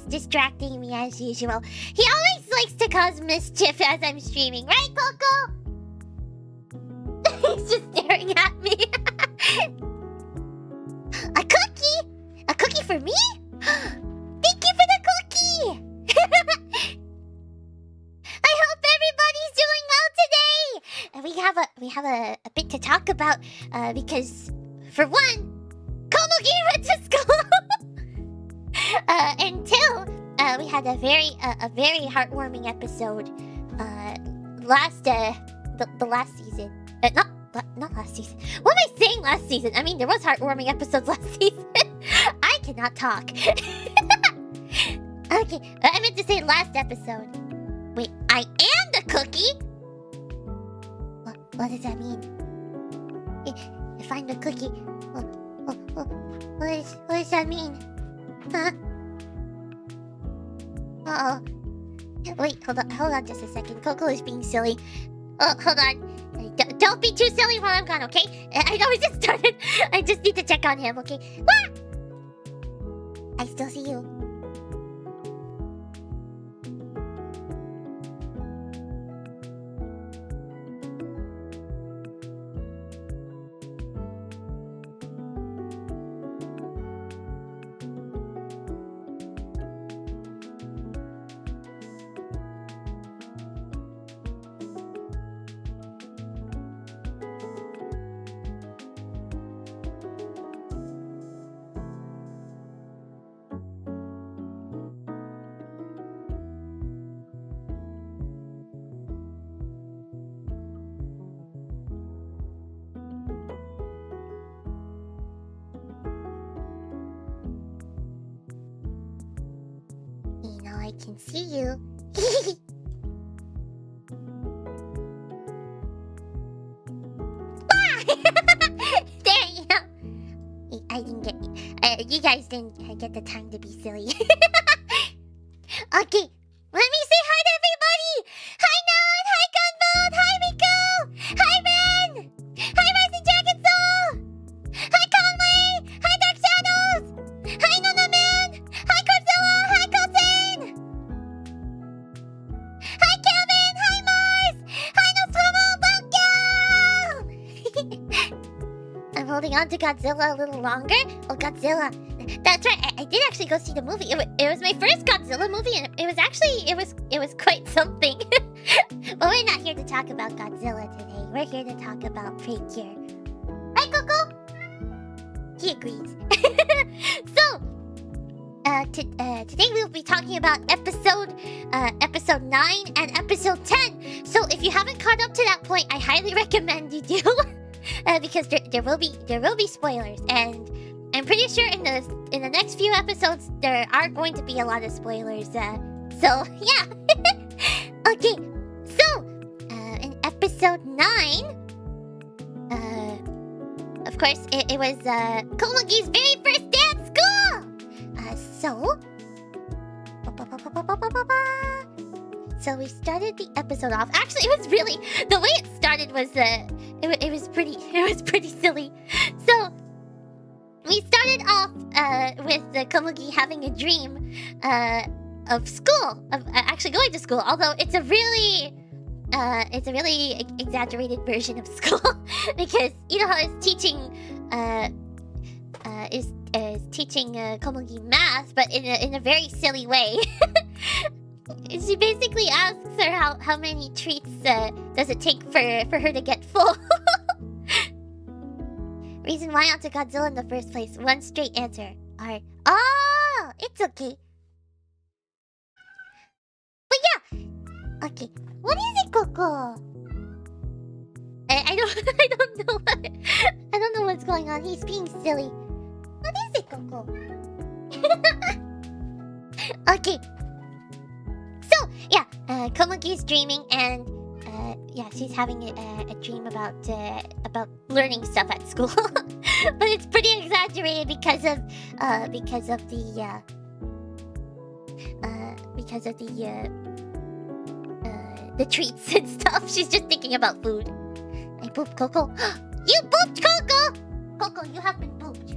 just distracting me as usual. He always likes to cause mischief as I'm streaming, right, Coco? He's just staring at me. A cookie? A cookie for me? Thank you for the cookie! I hope everybody's doing well today! And we have a bit to talk about, because, for one, Komugi went to school! Until we had a very heartwarming episode the last season. Not last season. What am I saying last season? I mean, there was heartwarming episodes last season. I cannot talk. Okay, I meant to say last episode. Wait, I am the cookie? What does that mean? If I'm the cookie, what does that mean? Huh? Uh-oh. Wait, hold on just a second. Coco is being silly. Oh, hold on. Don't be too silly while I'm gone, okay? I know we just started. I just need to check on him, okay? Ah! I still see you. I can see you. There you go. I didn't get you guys didn't get the time to be silly. Okay, let me say hi to everybody. Hi Nan, hi Gunvolt, hi Rico, hi Ren, hi Rising Dragon Soul, hi Conway, hi Dark Shadows, hi Nona Man, hi Godzilla, hi Cosane. Hi Kevin! Hi Mars! Hi Nostromo! I'm holding on to Godzilla a little longer. Oh, Godzilla. That's right. I did actually go see the movie. It was my first Godzilla movie, and it was quite something. But we're not here to talk about Godzilla today. We're here to talk about Precure. Right, Coco? He agrees. So, today we'll be talking about episode 9 and episode 10. So if you haven't caught up to that point, I highly recommend you do, because there will be spoilers, and I'm pretty sure in the next few episodes there are going to be a lot of spoilers. So yeah. Okay. So in episode 9, of course it was Komugi's very first day at school. So we started the episode off. Actually, it was really, the way it started was it was pretty silly. So we started off with Komugi having a dream of school, of actually going to school. Although it's a really exaggerated version of school because you know how it's teaching is teaching Komugi math, but in a very silly way. She basically asks her how many treats does it take for her to get full. Reason why onto Godzilla in the first place. One straight answer. Alright. Oh, it's okay. But yeah. Okay. What is it, Coco? I don't know what's going on. He's being silly. What is it, Coco? Okay. So, yeah, Komugi's dreaming, and yeah, she's having a dream about learning stuff at school. But it's pretty exaggerated because of the treats and stuff. She's just thinking about food. I pooped, Coco. You pooped, Coco! Coco, you have been pooped.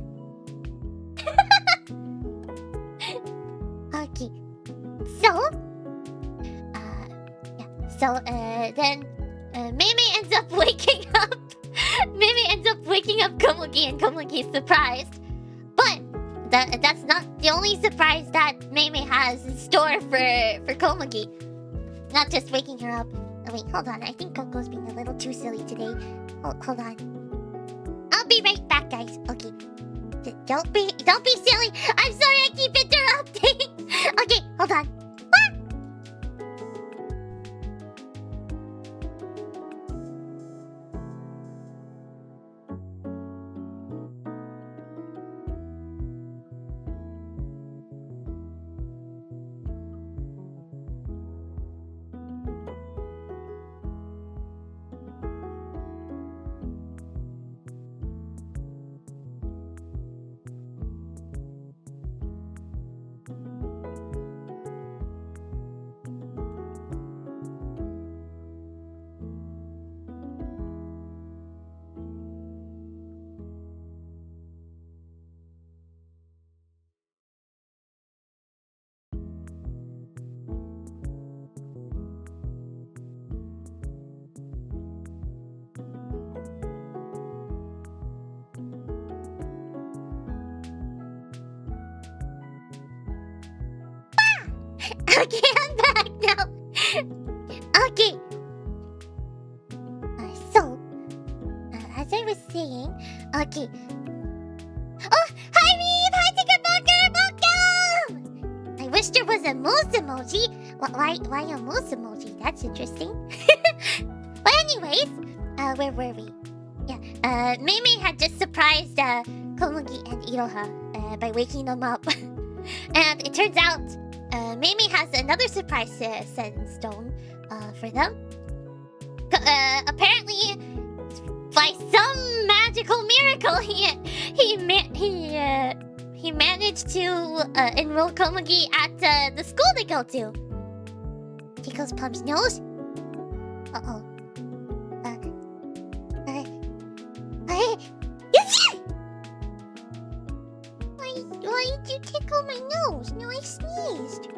Okay. Then Mei ends up waking up. Mei ends up waking up Komugi, and Komugi's surprised. But that's not the only surprise that Mei has in store for Komugi. Not just waking her up. Oh, wait, hold on. I think Coco's being a little too silly today. Hold on. I'll be right back, guys. Okay. Don't be silly. I'm sorry I keep interrupting. Okay, hold on. Okay, I'm back now. Okay. As I was saying, okay. Oh, hi, Reeve! Hi, Ticketbucker! Welcome! I wish there was a moose emoji. Why a moose emoji? That's interesting. But anyways, where were we? Yeah, Mei had just surprised Komugi and Iroha by waking them up. And it turns out Mei has another surprise set in stone for them. Apparently, by some magical miracle, he managed to enroll Komugi at the school they go to. Tickles Plum's nose. Uh-oh. Why did you tickle my nose? No, I sneezed.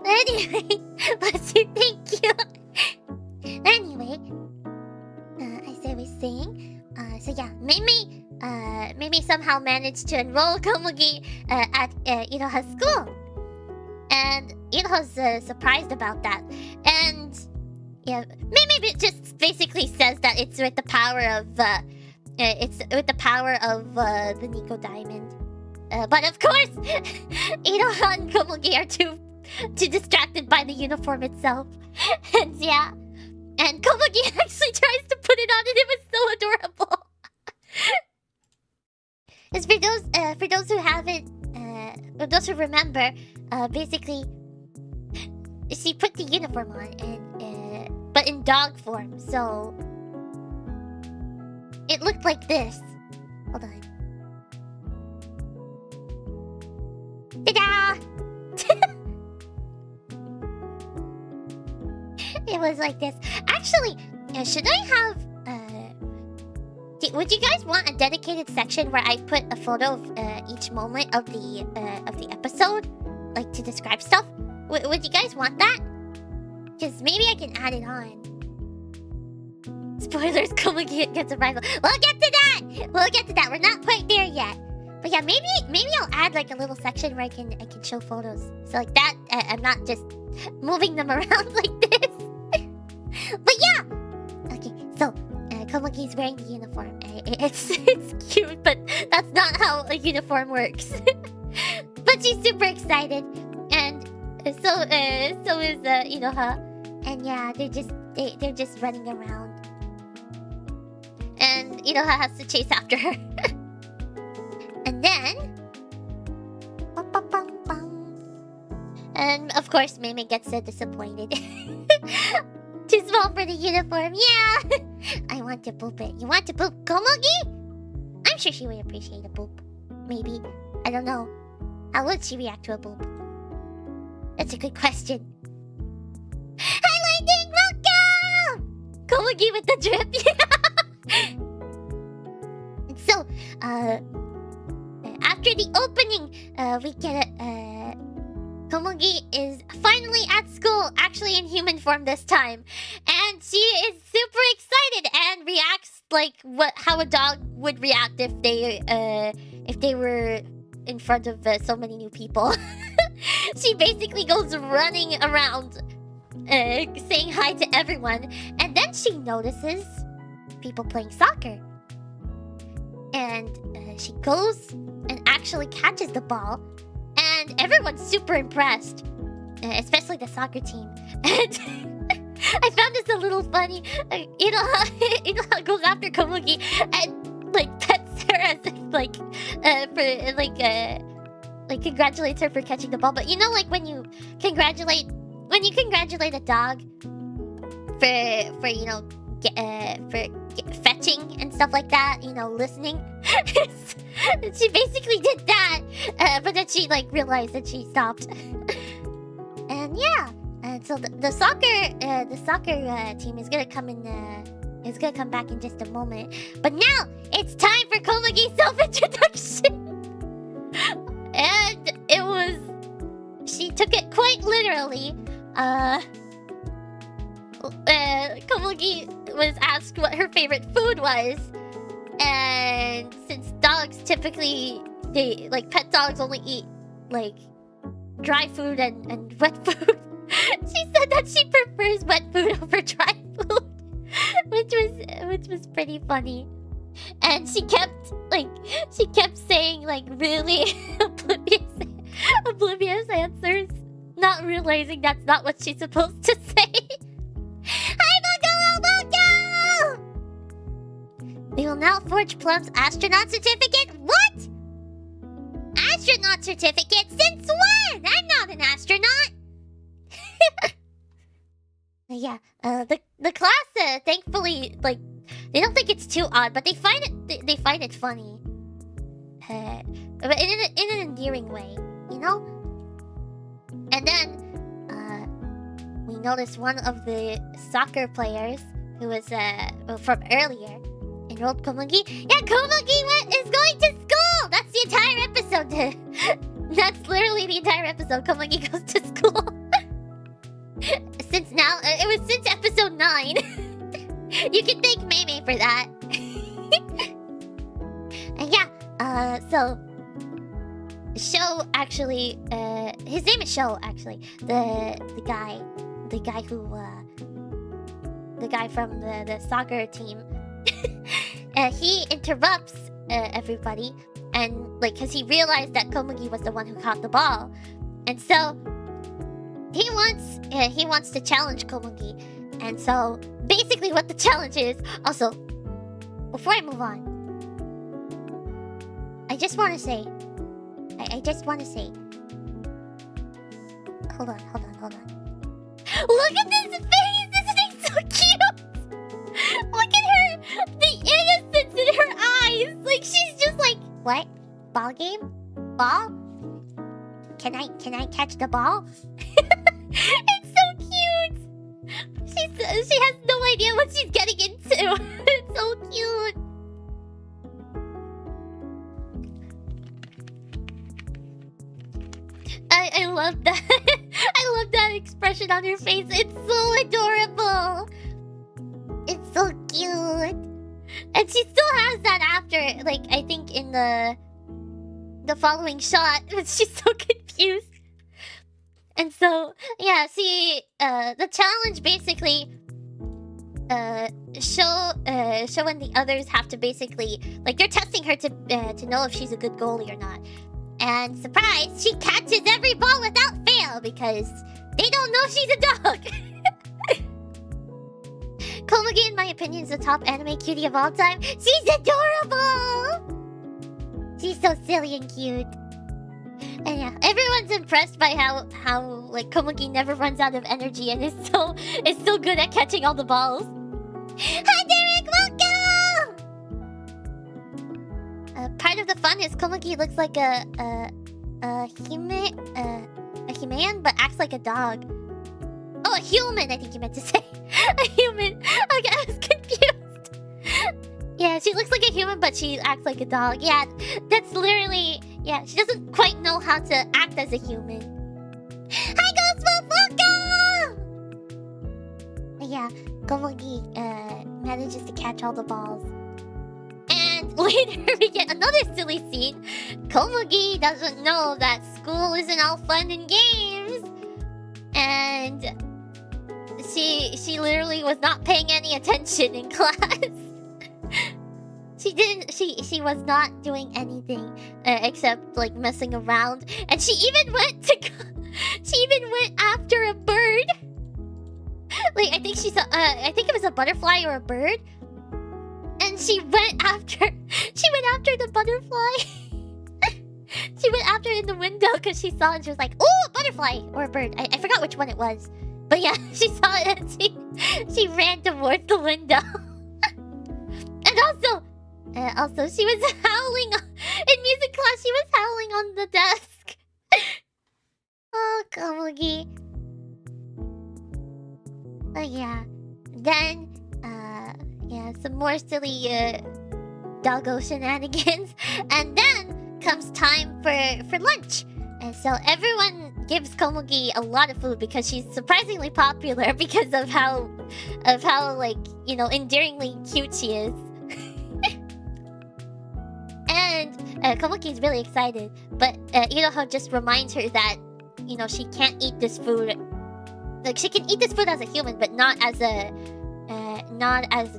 Anyway, bless you, thank you. Anyway, as I was saying, so yeah, Mei somehow managed to enroll Komugi at Iroha's school. And Iroha's surprised about that. And yeah, Mei just basically says that it's with the power of the Nico Diamond. But of course, Iroha and Komugi are too distracted by the uniform itself. And yeah, and Komugi actually tries to put it on, and it was so adorable. As for those who haven't, or those who remember, basically, she put the uniform on, and but in dog form, so it looked like this. Hold on. Ta-da! It was like this. Actually, should I have... would you guys want a dedicated section where I put a photo of each moment of the episode? Like, to describe stuff? Would you guys want that? Because maybe I can add it on. Spoilers, Komugi gets a rival. We'll get to that! We'll get to that. We're not quite there yet. But yeah, maybe I'll add like a little section where I can show photos. So like that, I'm not just moving them around like this. But yeah! Okay, so Komugi's wearing the uniform. It's cute, but that's not how a uniform works. But she's super excited. And so is Iroha. And yeah, they're just running around. And Iroha has to chase after her. And then... And of course, Mei gets so disappointed. Too small for the uniform, yeah! I want to poop it. You want to poop Komugi? I'm sure she would appreciate a poop. Maybe. I don't know. How would she react to a poop? That's a good question. Hi, Lightning! Welcome! Komugi with the drip, yeah! And so, after the opening, we get Komugi is finally at school, actually in human form this time, and she is super excited and reacts like how a dog would react if they were in front of so many new people. She basically goes running around, saying hi to everyone, and then she notices people playing soccer, and she goes and actually catches the ball. And everyone's super impressed, especially the soccer team. And I found this a little funny. Ida goes after Komugi and like pets her as if like congratulates her for catching the ball. But you know, like when you congratulate a dog for you know fetching and stuff like that, you know, listening. She basically did that, but then she like realized that she stopped. And yeah, and so the soccer team is gonna come in. Is gonna come back in just a moment. But now it's time for Komugi's self-introduction, and she took it quite literally. Komugi was asked what her favorite food was, and since dogs typically, pet dogs only eat like dry food and wet food, she said that she prefers wet food over dry food, which was pretty funny. And she kept saying like really oblivious answers, not realizing that's not what she's supposed to say. We will now forge Plum's astronaut certificate. What? Astronaut certificate? Since when? I'm not an astronaut. Yeah. The class, thankfully, like, they don't think it's too odd, but they find it funny. But in an endearing way, you know. And then, we notice one of the soccer players who was from earlier. Enrolled Komugi. Yeah, Komugi is going to school! That's the entire episode. That's literally the entire episode. Komugi goes to school. It was since episode 9. You can thank Mei for that. And yeah, so Sho actually, his name is Sho actually. The guy from the soccer team. He interrupts everybody, and like, cause he realized that Komugi was the one who caught the ball, and so he wants to challenge Komugi. And so basically, what the challenge is. Also, before I move on, I just want to say, hold on. Look at this face! Isn't it so cute? Look at her, the innocence in her eyes. Like, she's just like, what? Ball game? Ball? Can I catch the ball? It's so cute. She has no idea what she's getting into. It's so cute. I love that. I love that expression on her face. It's so adorable. It's so cute. And she still has that after, like, I think in the following shot. She's so confused. And so, yeah, see, the challenge basically, Sho and the others have to basically, like, they're testing her to know if she's a good goalie or not. And surprise, she catches every ball without fail because they don't know she's a dog. Komugi, in my opinion, is the top anime cutie of all time. She's adorable! She's so silly and cute. And yeah, everyone's impressed by how like Komugi never runs out of energy and is so good at catching all the balls. Hi Derek, welcome! Part of the fun is Komugi looks like a human, but acts like a dog. Oh, a human, I think you meant to say. A human. Okay, I was confused. Yeah, she looks like a human, but she acts like a dog. Yeah, that's literally Yeah, she doesn't quite know how to act as a human. Hi, Ghost Welcome! Yeah, Komugi manages to catch all the balls. And later we get another silly scene. Komugi doesn't know that school isn't all fun and games. And she literally was not paying any attention in class. She was not doing anything except like messing around. And she even went after a bird. Like I think she saw I think it was a butterfly or a bird. And she went after the butterfly. She went after it in the window because she saw it and she was like, "Oh, a butterfly or a bird." I forgot which one it was. But yeah, she saw it and she ran towards the window. And also she was howling in music class. She was howling on the desk. Oh, Komugi. Oh yeah. Then yeah, some more silly doggo shenanigans. And then comes time for lunch. And so everyone gives Komugi a lot of food because she's surprisingly popular because of how like, you know, endearingly cute she is. And Komugi is really excited, but Iroha just reminds her that, you know, she can't eat this food. Like she can eat this food as a human, but not as a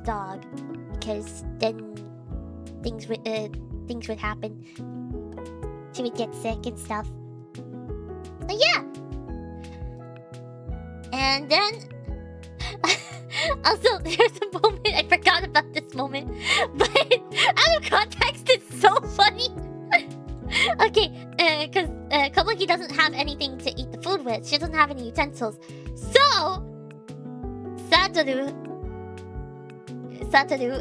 dog, because then things would happen. She would get sick and stuff. But yeah. And then also there's a moment I forgot about this moment, but out of context it's so funny. Okay, because Komugi doesn't have anything to eat the food with. She doesn't have any utensils. So Satoru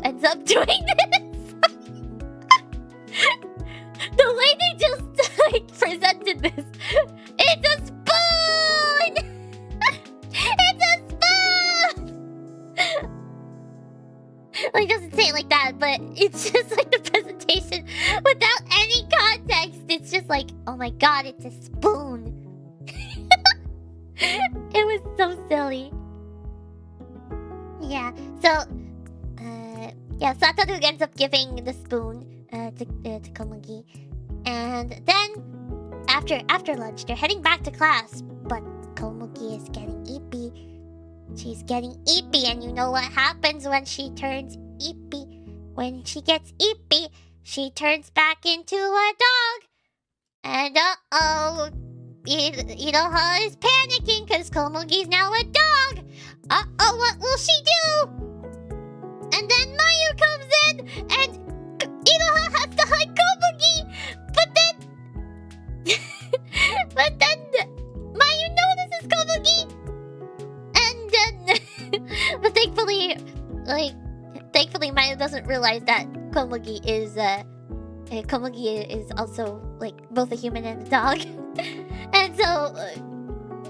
ends up doing this. The way they just like presented this. It's a spoon! It's a spoon! Like, it doesn't say it like that, but it's just like the presentation without any context. It's just like, oh my god, it's a spoon. It was so silly. Yeah, so yeah, Satoru ends up giving the spoon to Komugi. And then after lunch, they're heading back to class, but Komugi is getting eepy. She's getting eepy, and you know what happens when she turns eepy. When she gets eepy, she turns back into a dog. And uh-oh, Iroha is panicking because Komugi's now a dog. Uh-oh, what will she do? And then Mayu comes in, and Iroha has to hide Komugi. But then Mayu notices Komugi. And then but thankfully Mayu doesn't realize that Komugi is also like both a human and a dog. And so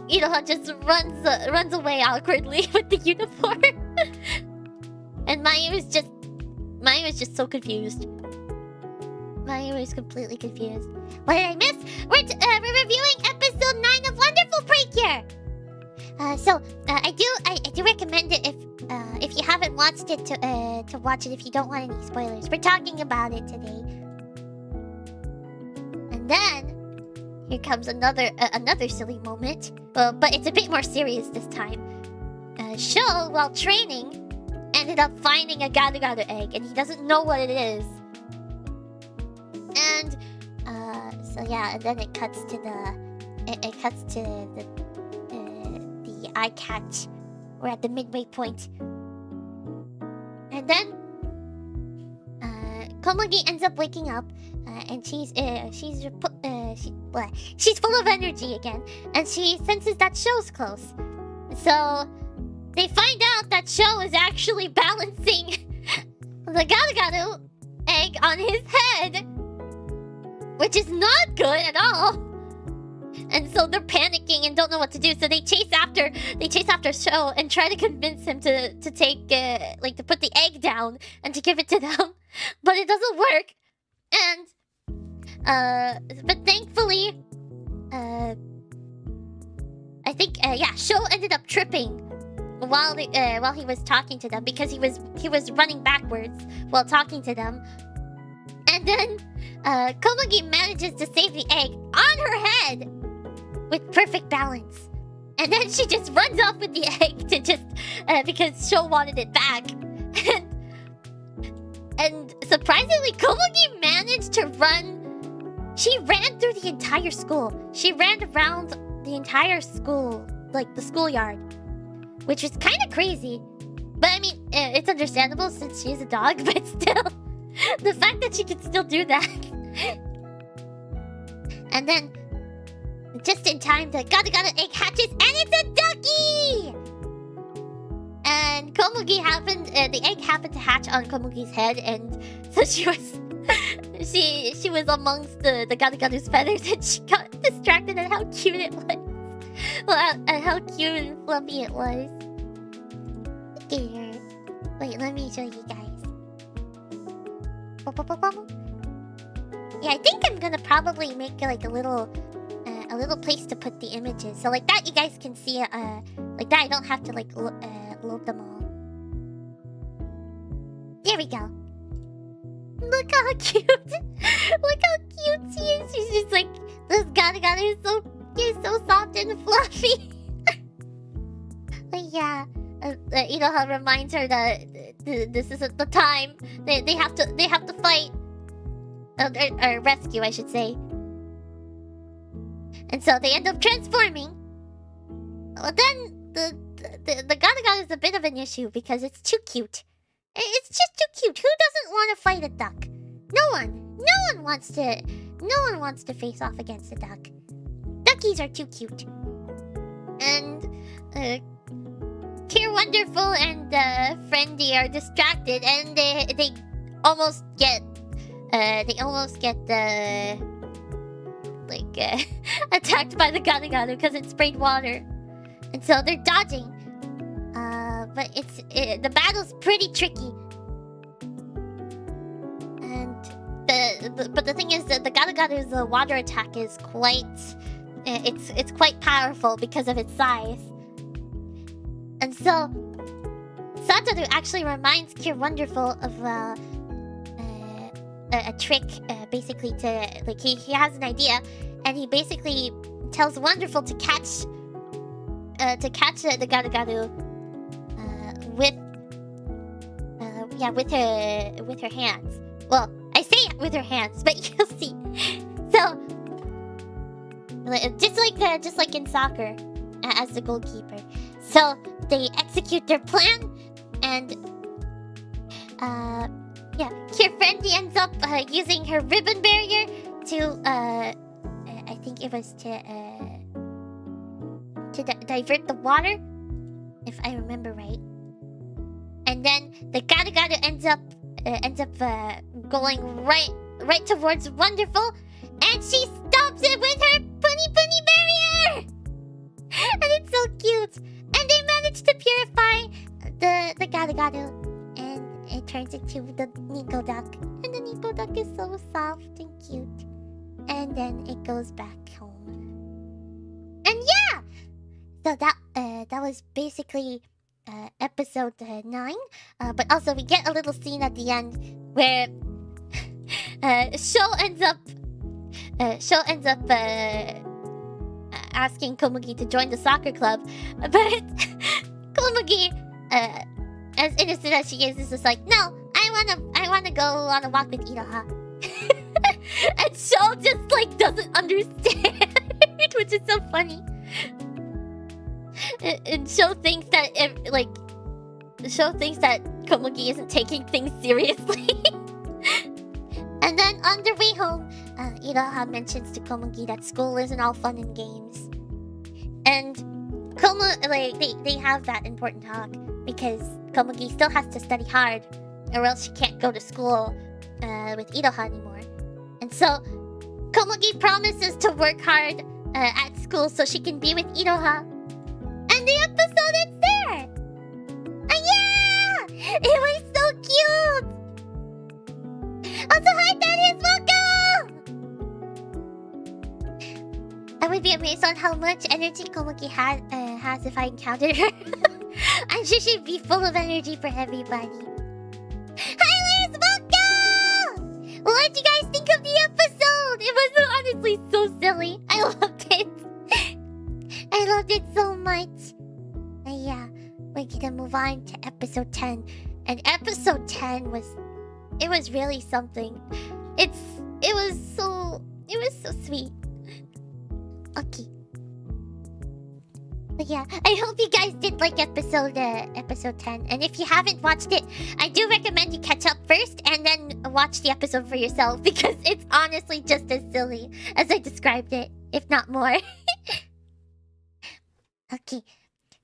Iroha just runs away awkwardly with the uniform. And Mayu is just so confused. Mayu is completely confused. What did I miss? We're reviewing episode 9 of Wonderful Precure. So I do recommend it if you haven't watched it to watch it if you don't want any spoilers. We're talking about it today. And then here comes another silly moment. But it's a bit more serious this time. Sho, while training, ended up finding a garu-garu egg, and he doesn't know what it is. And so yeah, and then it cuts to the eye catch. We're at the midway point. And then Komugi ends up waking up, and she's full of energy again, and she senses that Sho's close. So they find out that Sho is actually balancing the garu-garu egg on his head, which is not good at all. And so they're panicking and don't know what to do. So they chase after Sho and try to convince him to take to put the egg down and to give it to them, but it doesn't work. And But thankfully, I think Sho ended up tripping while he was talking to them because he was running backwards while talking to them, and then Komugi manages to save the egg on her head with perfect balance. And then she just runs off with the egg to just because Sho wanted it back. And surprisingly, Komugi managed to run. She ran through the entire school. She ran around the entire school, like the schoolyard, which was kind of crazy. But I mean, it's understandable since she's a dog. But still, the fact that she could still do that. And then, just in time, the Gata egg hatches, and it's a ducky! And Komugi the egg happened to hatch on Komugi's head, and so she was, she was amongst the Gata's feathers, and she got distracted at how cute it was. Well, at how cute and fluffy it was. Look at her. Wait, let me show you guys. Yeah, I think I'm gonna probably make like a little place to put the images, so like that you guys can see it. Like that I don't have to like load them all. There we go. Look how cute! Look how cute she is. She's just like, this Gata is so soft and fluffy. But yeah, Iroha reminds her that this isn't the time. They have to fight. Or rescue, I should say. And so they end up transforming. Well, then the Gata is a bit of an issue because it's too cute. It's just too cute. Who doesn't want to fight a duck? No one. No one wants to face off against a duck. Duckies are too cute. And Kier Wonderful and Friendy are distracted, and they almost get attacked by the Gata because it sprayed water, and so they're dodging. But the battle's pretty tricky, and but the thing is that the Gata's water attack is quite it's quite powerful because of its size, and so Satoru actually reminds Kier Wonderful of a trick, basically to like he has an idea, and he basically tells Wonderful to catch the Gata with her hands. Well, I say with her hands, but you'll see. So just like in soccer, as the goalkeeper. So they execute their plan, and Kier Friendy ends up using her ribbon barrier to I think it was to divert the water, if I remember right. And then the Gata ends up going right towards Wonderful, and she stops it with her punny barrier. And it's so cute. And they manage to purify the Gata, and it turns into the Nico duck. And the Nico duck is so soft and cute. And then it goes back home. And yeah! So that was basically episode 9. But also we get a little scene at the end where Sho ends up asking Komugi to join the soccer club, but Komugi, as innocent as she is just like, no, I wanna go on a walk with Iroha. And Sho just like doesn't understand, which is so funny. And Sho thinks that Komugi isn't taking things seriously. And then on their way home, Iroha mentions to Komugi that school isn't all fun and games. And they have that important talk because Komugi still has to study hard, or else she can't go to school with Iroha anymore. And so Komugi promises to work hard at school so she can be with Iroha. And the episode is there! Yeah! It was so cute! Also, hi, Thaddeus, welcome! based on how much energy Komugi has if I encountered her. I'm sure she'd be full of energy for everybody. Hi, Liz! Welcome! What did you guys think of the episode? It was honestly so silly. I loved it. I loved it so much. Yeah, we're gonna move on to episode 10. And episode 10 was... It was really something. It was so sweet. Okay. But yeah, I hope you guys did like episode 10. And if you haven't watched it, I do recommend you catch up first and then watch the episode for yourself, because it's honestly just as silly as I described it, if not more. Okay,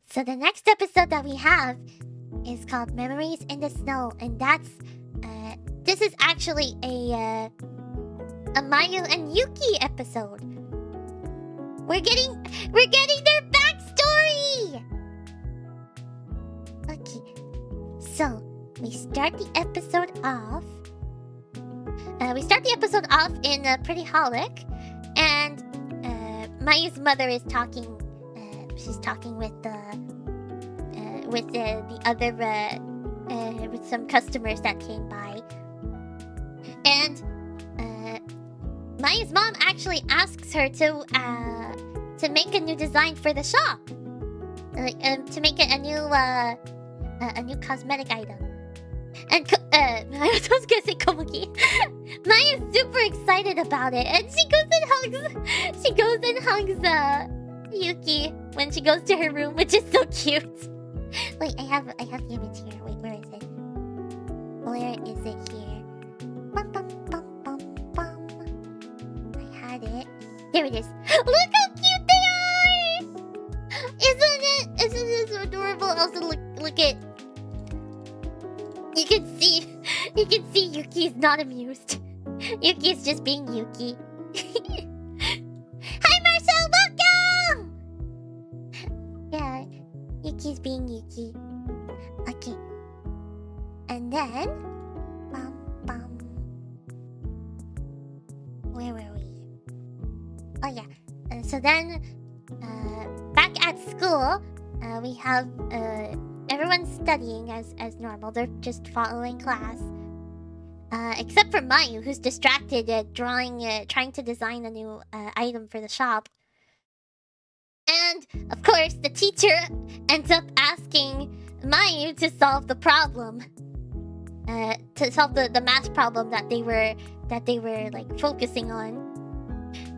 so the next episode that we have is called Memories in the Snow, and that's this is actually a Mayu and Yuki episode. We're getting their backstory. Okay, so we start the episode off. In Pretty Holic, and Mayu's mother is talking. She's talking with the other with some customers that came by, and Mayu's mom actually asks her to make a new design for the shop, to make it a new cosmetic item. And I was gonna say Komugi. Maya's super excited about it, and she goes and hugs Yuki when she goes to her room, which is so cute. Wait, I have the image here. Wait, where is it? Where is it here? Bum, bum, bum, bum, bum. I had it. There it is. Look how cute they are! Isn't it so adorable? Also, look at. You can see Yuki's not amused. Yuki's just being Yuki. Hi, Marcel, welcome! Yeah, Yuki's being Yuki. Okay. And then... Where were we? Oh, yeah. So then, back at school, we have, everyone's studying as normal. They're just following class. Except for Mayu, who's distracted trying to design a new item for the shop. And, of course, the teacher ends up asking Mayu to solve the problem. To solve the math problem that they were like focusing on.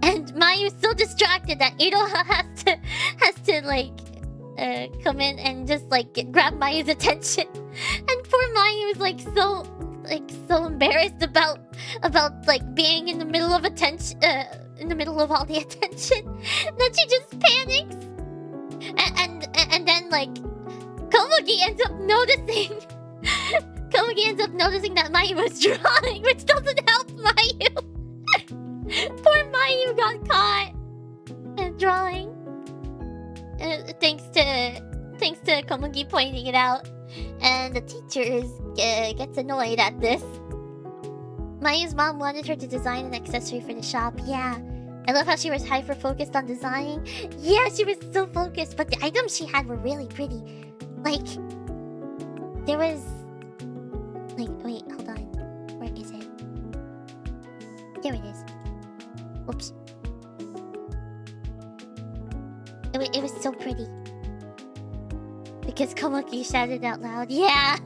And Mayu's so distracted that Iroha has to like come in and just like grab Mayu's attention. And poor Mayu is like so embarrassed about like being in the middle of attention, in the middle of all the attention, that she just panics. And then like Komugi ends up noticing that Mayu was drawing, which doesn't help Mayu. Poor Mayu got caught drawing. Thanks to Komugi pointing it out. And the teacher gets annoyed at this. Mayu's mom wanted her to design an accessory for the shop. Yeah. I love how she was hyper-focused on designing. Yeah, she was so focused, but the items she had were really pretty. Like, there was... Like, wait, hold on. Where is it? There it is. Oops. It was so pretty. Because Komugi shouted out loud, yeah!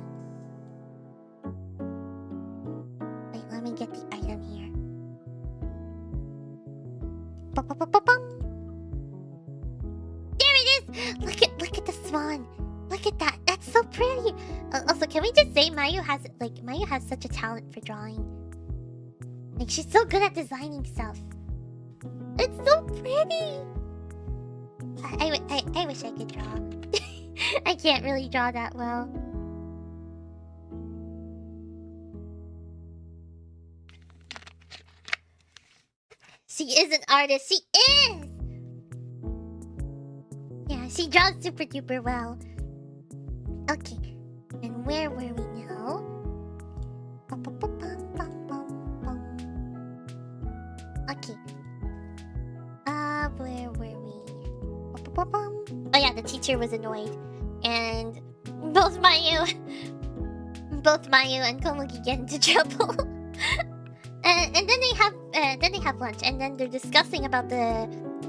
Wait, let me get the item here. Ba-ba-ba-ba-bum. There it is! Look at the swan. Look at that. That's so pretty. Also, can we just say Mayu has such a talent for drawing. Like, she's so good at designing stuff. It's so pretty. I wish I could draw. I can't really draw that well. She is an artist. She is! Yeah, she draws super duper well. Okay. And where were we now? Okay. Where were we Oh yeah, the teacher was annoyed, and both Mayu and Komugi get into trouble. And then they have lunch, and then they're discussing about the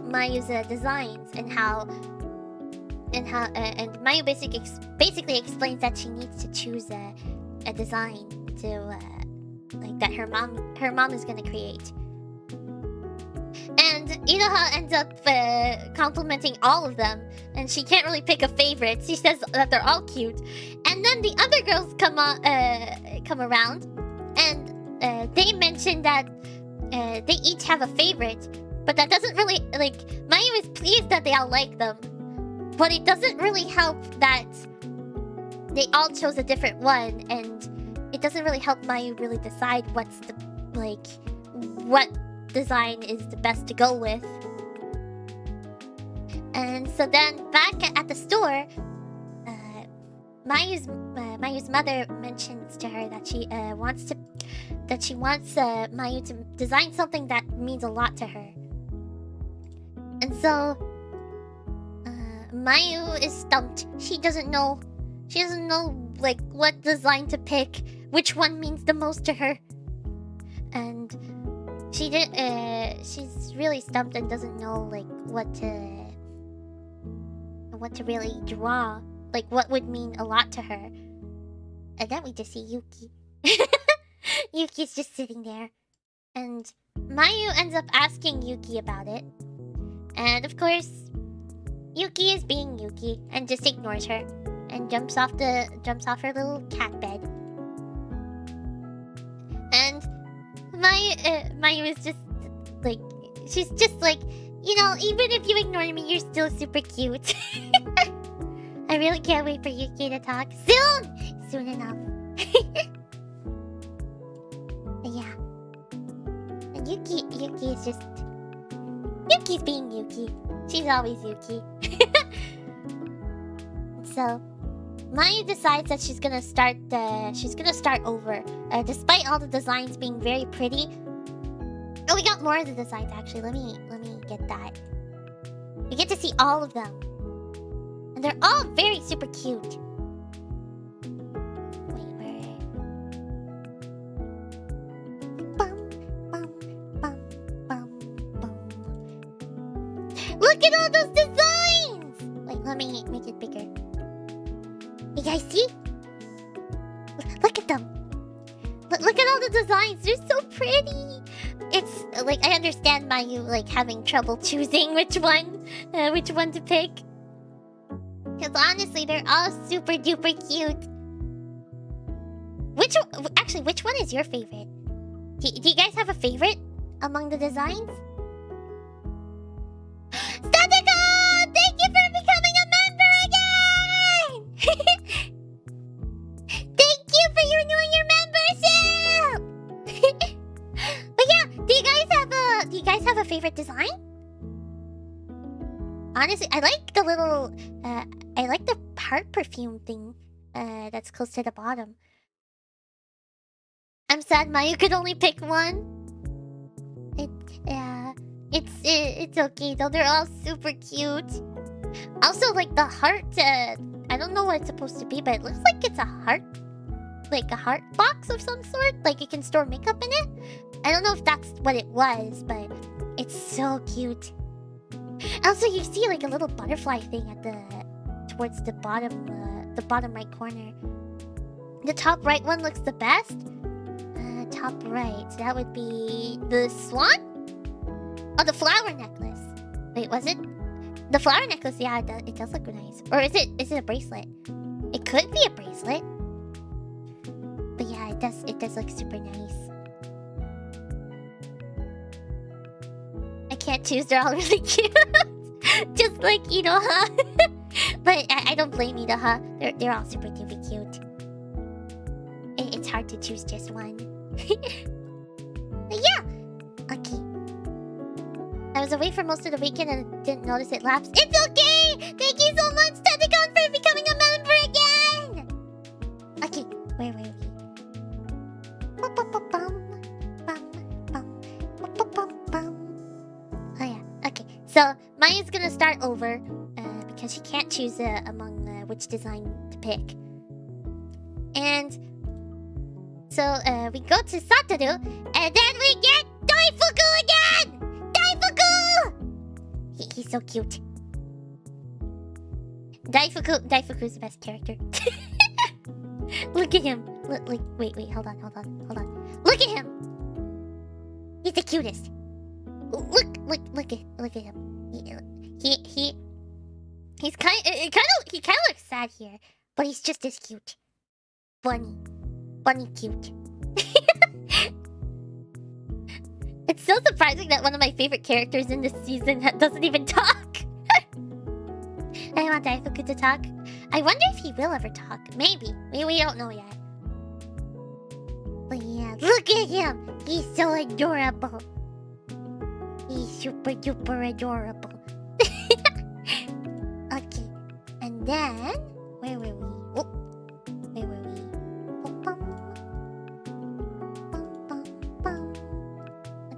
Mayu's designs and Mayu basically explains that she needs to choose a design to like that her mom is gonna create. And Inoha ends up complimenting all of them, and she can't really pick a favorite. She says that they're all cute, and then the other girls come around, and they mention that they each have a favorite, but that doesn't really like. Mayu is pleased that they all like them, but it doesn't really help that they all chose a different one, and it doesn't really help Mayu really decide what design is the best to go with. And so then back at the store, Mayu's mother mentions to her that she wants Mayu to design something that means a lot to her. And so Mayu is stumped. She doesn't know like what design to pick, which one means the most to her. And she's really stumped and doesn't know like what to really draw, like what would mean a lot to her. And then we just see Yuki. Yuki's just sitting there, and Mayu ends up asking Yuki about it, and of course Yuki is being Yuki and just ignores her and jumps off her little cat bed. And Mayu is just like, she's just like, even if you ignore me, you're still super cute. I really can't wait for Yuki to talk soon enough. Yeah. And Yuki is just, Yuki's being Yuki. She's always Yuki. So Mayu decides that she's gonna start over, despite all the designs being very pretty. Oh, we got more of the designs actually. Let me get that. We get to see all of them, and they're all very super cute. Wait, where? Bum, bum, bum, bum, bum. Look at all those designs! Wait, let me make it bigger. You guys see? Look at them. Look at all the designs. They're so pretty. It's like, I understand Mayu like having trouble choosing which one to pick. Because honestly, they're all super duper cute. Which one is your favorite? Do you guys have a favorite among the designs? Statica! Thank you for becoming a member again! Thank you for renewing your membership! But yeah, do you guys have a favorite design? Honestly, I like the little I like the heart perfume thing that's close to the bottom. I'm sad Mayu could only pick one. It's okay though. They're all super cute. Also, like the heart, I don't know what it's supposed to be, but it looks like it's a heart, like a heart box of some sort. Like you can store makeup in it. I don't know if that's what it was, but it's so cute. Also, you see like a little butterfly thing at towards the bottom right corner. The top right one looks the best. Top right, so that would be the swan? Oh, the flower necklace. Wait, was it? The flower necklace, yeah, it does look nice. Or is it a bracelet? It could be a bracelet. But yeah, it does look super nice. I can't choose, they're all really cute. Just like Inoha. But I don't blame Inoha. They're all super duper cute. It's hard to choose just one. But yeah. Okay. I was away for most of the weekend and didn't notice it lapsed. It's okay! Thank you so much, Tentacon, for becoming a member again! Okay, where were we? Oh yeah, okay. So, Maya's gonna start over. because she can't choose among which design to pick. And so we go to Satoru, and then we get Daifuku again! Daifuku! He's so cute. Daifuku's the best character. Look at him. Wait, hold on. Look at him. He's the cutest. Look at him. He kind of looks sad here, but he's just as cute. Bunny cute. It's so surprising that one of my favorite characters in this season doesn't even talk. I want Daifuku to talk. I wonder if he will ever talk. Maybe. We don't know yet. But yeah, look at him. He's so adorable. He's super duper adorable. Okay. And then... Where were we? Oh. Where were we?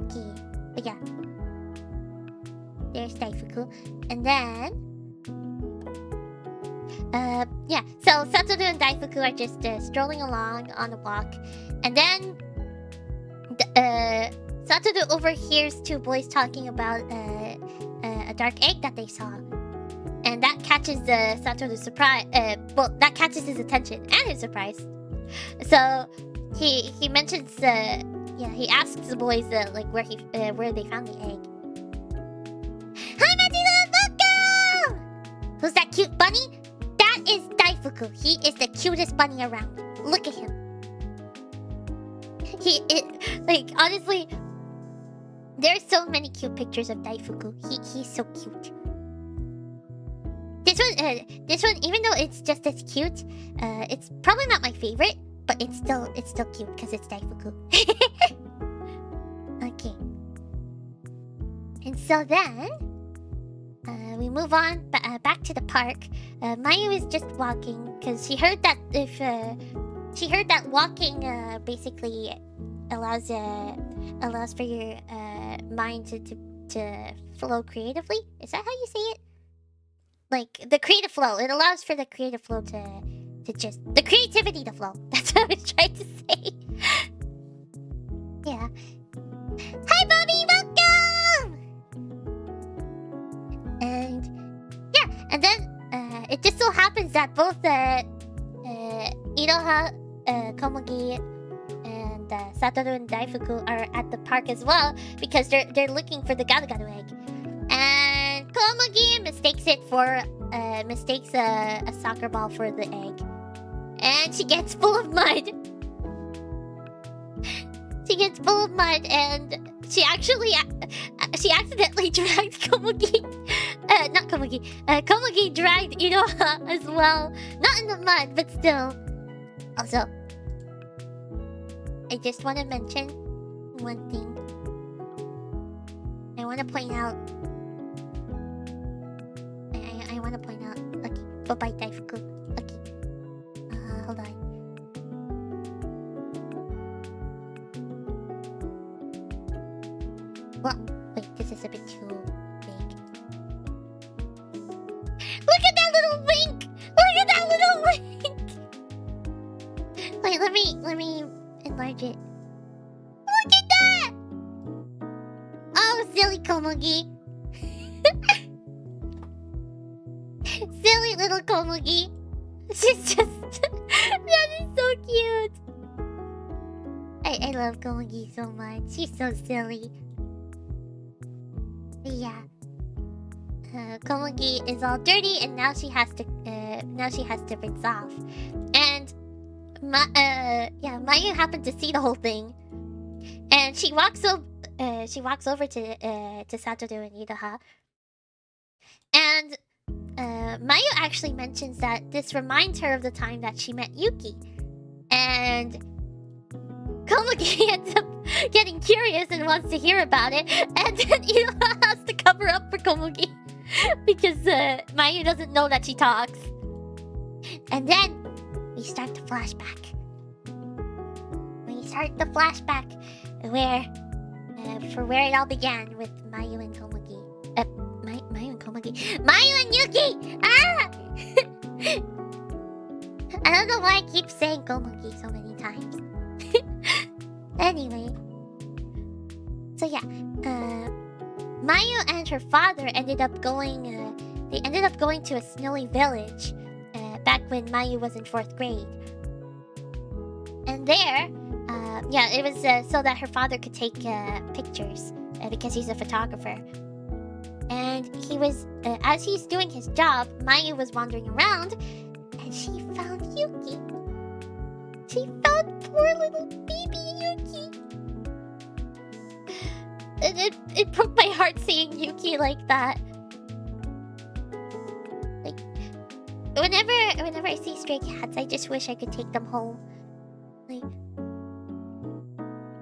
Okay. But yeah. There's Daifuku. And then... yeah, so Satoru and Daifuku are just strolling along on a walk. And then Satoru overhears two boys talking about a dark egg that they saw. And that catches Satoru's surprise. That catches his attention and his surprise. So he mentions, he asks the boys like where they found the egg. Hi, Matsuno! Who's that cute bunny? That is Daifuku. He is the cutest bunny around. Look at him. Honestly, there's so many cute pictures of Daifuku. He's so cute. This one, even though it's just as cute, it's probably not my favorite, but it's still cute because it's Daifuku. Okay. And so then, we move on back to the park. Mayu is just walking because she heard that walking basically allows for your mind to flow creatively. Is that how you say it? Like the creative flow. It allows for the creative flow to just the creativity to flow. That's what I was trying to say. Yeah. Hi, Bobby. Welcome. And yeah, and then it just so happens that both Iroha, Komugi, and Satoru and Daifuku are at the park as well because they're looking for the garu egg. And Komugi mistakes a soccer ball for the egg, and she gets full of mud. And she accidentally dragged Komugi. Komugi dragged Iroha as well. Not in the mud, but still. Also, I just want to mention one thing. I want to point out. Okay, bye-bye, Daifuku. Okay. Hold on. Well, wait, this is a bit too big. Look at that little wink! Wait, let me enlarge it. Look at that! Oh, silly Komugi. Silly little Komugi. She's just... that is so cute. I love Komugi so much. She's so silly. Yeah. Komugi is all dirty, and now she has to rinse off. And Mayu happened to see the whole thing, and she walks over to Satoru and Iroha, and Mayu actually mentions that this reminds her of the time that she met Yuki, and Komugi ends up getting curious and wants to hear about it, and then Iroha has to cover up for Komugi because Mayu doesn't know that she talks. And then we start the flashback. where it all began with Mayu and Komugi. Mayu and Komugi. Mayu and Yuki! Ah! I don't know why I keep saying Komugi so many times. Anyway. So yeah, Mayu and her father ended up going to a snowy village back when Mayu was in 4th grade. And there, it was so that her father could take pictures because he's a photographer. And he was, as he's doing his job, Mayu was wandering around and she found Yuki. She found poor little baby Yuki. And it broke my heart seeing Yuki like that. Like, whenever I see stray cats, I just wish I could take them home. Like,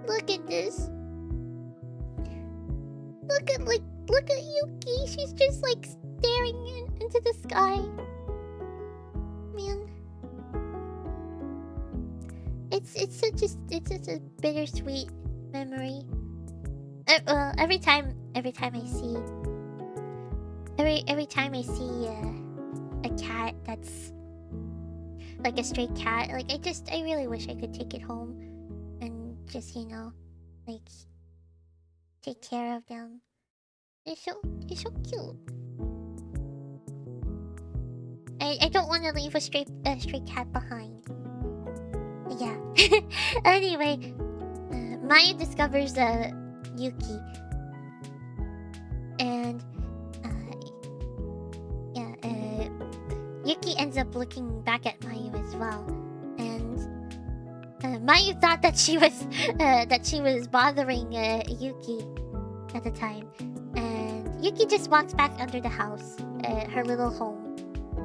look at this. Look at Yuki. She's just like staring into the sky. Man, it's such a bittersweet memory. Well, every time I see a cat that's like a stray cat, like I really wish I could take it home and just, you know, like take care of them. It's so cute. I don't want to leave a stray cat behind. Yeah. Anyway, Maya discovers Yuki, and Yuki ends up looking back at Mayu as well, and Mayu thought that she was bothering Yuki at the time, and Yuki just walks back under the house, her little home.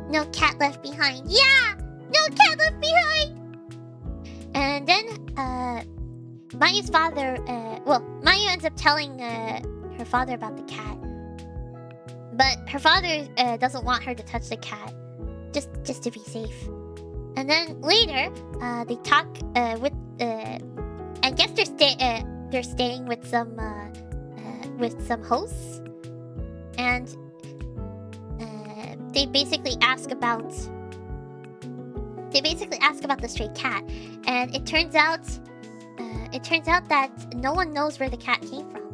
No cat left behind. Yeah, no cat left behind. And then Mayu's father, Mayu ends up telling her father about the cat, but her father doesn't want her to touch the cat, just to be safe. And then later, they talk with, I guess they're staying with some hosts, and they basically ask about the stray cat, and it turns out that no one knows where the cat came from,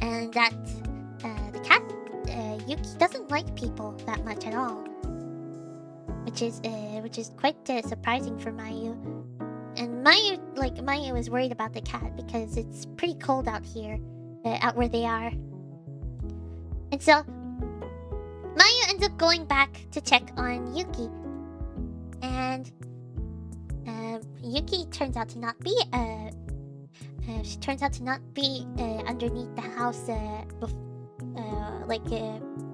and that the cat Yuki doesn't like people that much at all, which is quite surprising for Mayu. And Mayu is worried about the cat because it's pretty cold out here, out where they are. And so Mayu ends up going back to check on Yuki, and Yuki turns out to not be underneath the house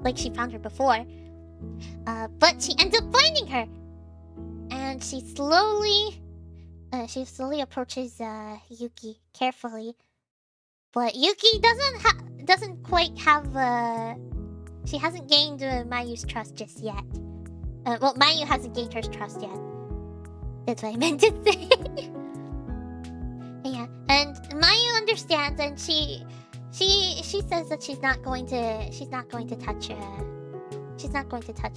like she found her before. But she ends up finding her, and she slowly approaches Yuki carefully. But Yuki doesn't quite have she hasn't gained Mayu's trust just yet. Mayu hasn't gained her trust yet. That's what I meant to say. Yeah, and Mayu understands, and she says that she's not going to touch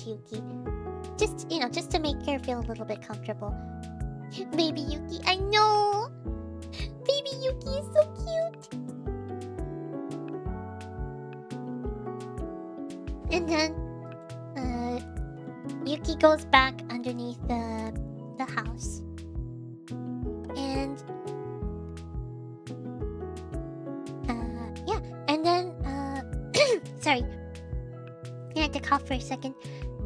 Yuki. Just to make her feel a little bit comfortable. Baby Yuki, I know. Baby Yuki is so cute. And then Yuki goes back underneath the house, and and then sorry, I had to cough for a second.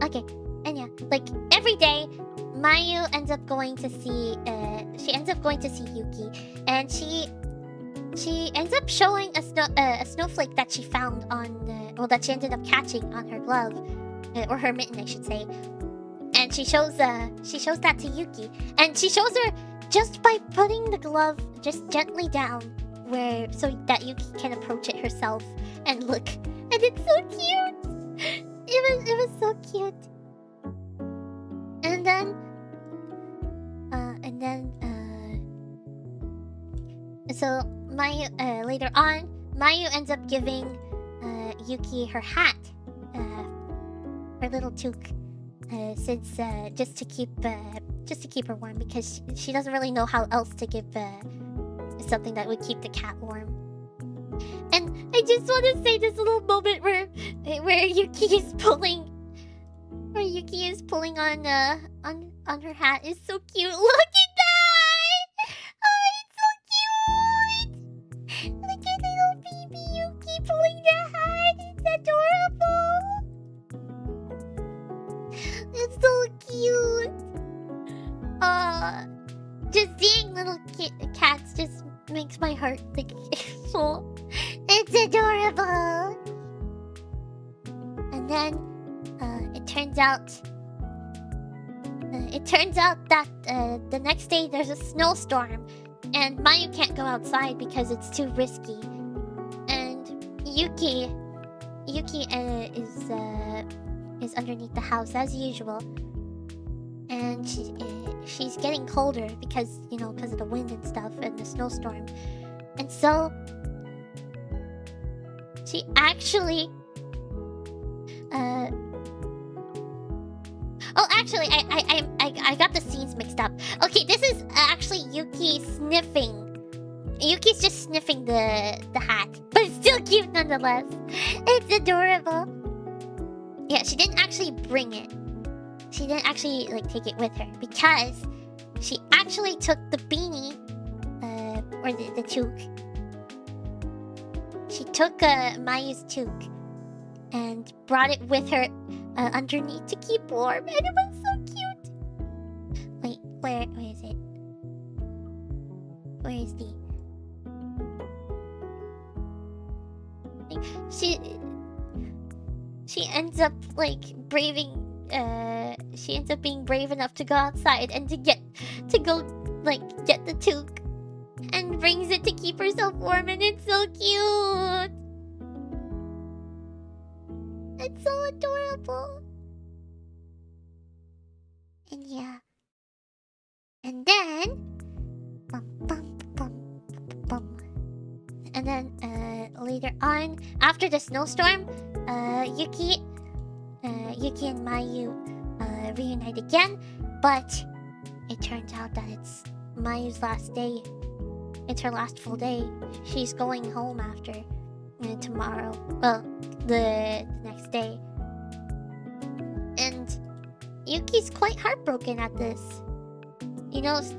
Okay, and like every day, Mayu ends up going to see Yuki, and she ends up showing a snowflake that she found that she ended up catching on her glove, or her mitten, I should say. And she shows that to Yuki, and she shows her just by putting the glove just gently down, so that Yuki can approach it herself and look. And it's so cute. It was so cute. And then so Mayu later on, Mayu ends up giving Yuki her hat, little toque, since just to keep her warm, because she doesn't really know how else to give something that would keep the cat warm. And I just want to say this little moment where Yuki is pulling on her hat is so cute. Look at that! Oh, it's so cute! Look at little baby Yuki pulling the hat. It's adorable. It's so cute. Just seeing little cats just makes my heart like full. It's adorable. And then it turns out that the next day there's a snowstorm, and Mayu can't go outside because it's too risky. And Yuki is underneath the house as usual, and she's getting colder because of the wind and stuff and the snowstorm, and so she actually I got the scenes mixed up. Okay, this is actually Yuki sniffing. Yuki's just sniffing the hat, but it's still cute nonetheless. It's adorable. Yeah, she didn't actually bring it. She didn't actually take it with her because she actually took the beanie, or the toque. She took Mayu's toque and brought it with her underneath to keep warm, and it was so cute. Wait, where is it? Where is the? She ends up braving. She ends up being brave enough to go outside and to get the toque, and brings it to keep herself warm, and it's so cute. It's so adorable. And yeah. And then and then later on, after the snowstorm, Yuki and Mayu reunite again, but it turns out that it's Mayu's last day. It's her last full day. She's going home after tomorrow. Well, the next day. And Yuki's quite heartbroken at this.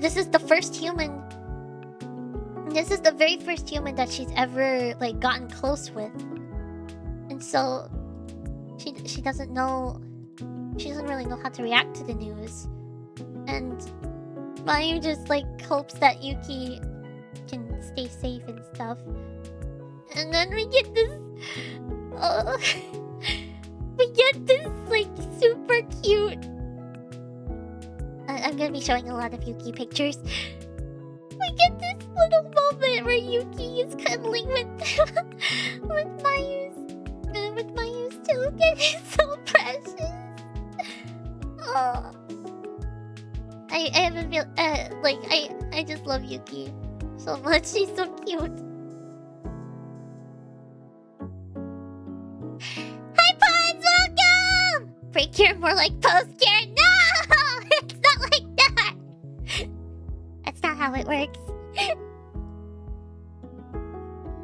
This is the first human. This is the very first human that she's ever gotten close with. And so she doesn't know. She doesn't really know how to react to the news. And Mayu just hopes that Yuki can stay safe and stuff. And then we get this super cute. I'm gonna be showing a lot of Yuki pictures. We get this little moment where Yuki is cuddling with Mayu's toque, and it's so precious. Oh, I haven't feel I just love Yuki so much. She's so cute. Hi, Pods! Welcome! Precure, more like post-care. No! It's not like that! That's not how it works.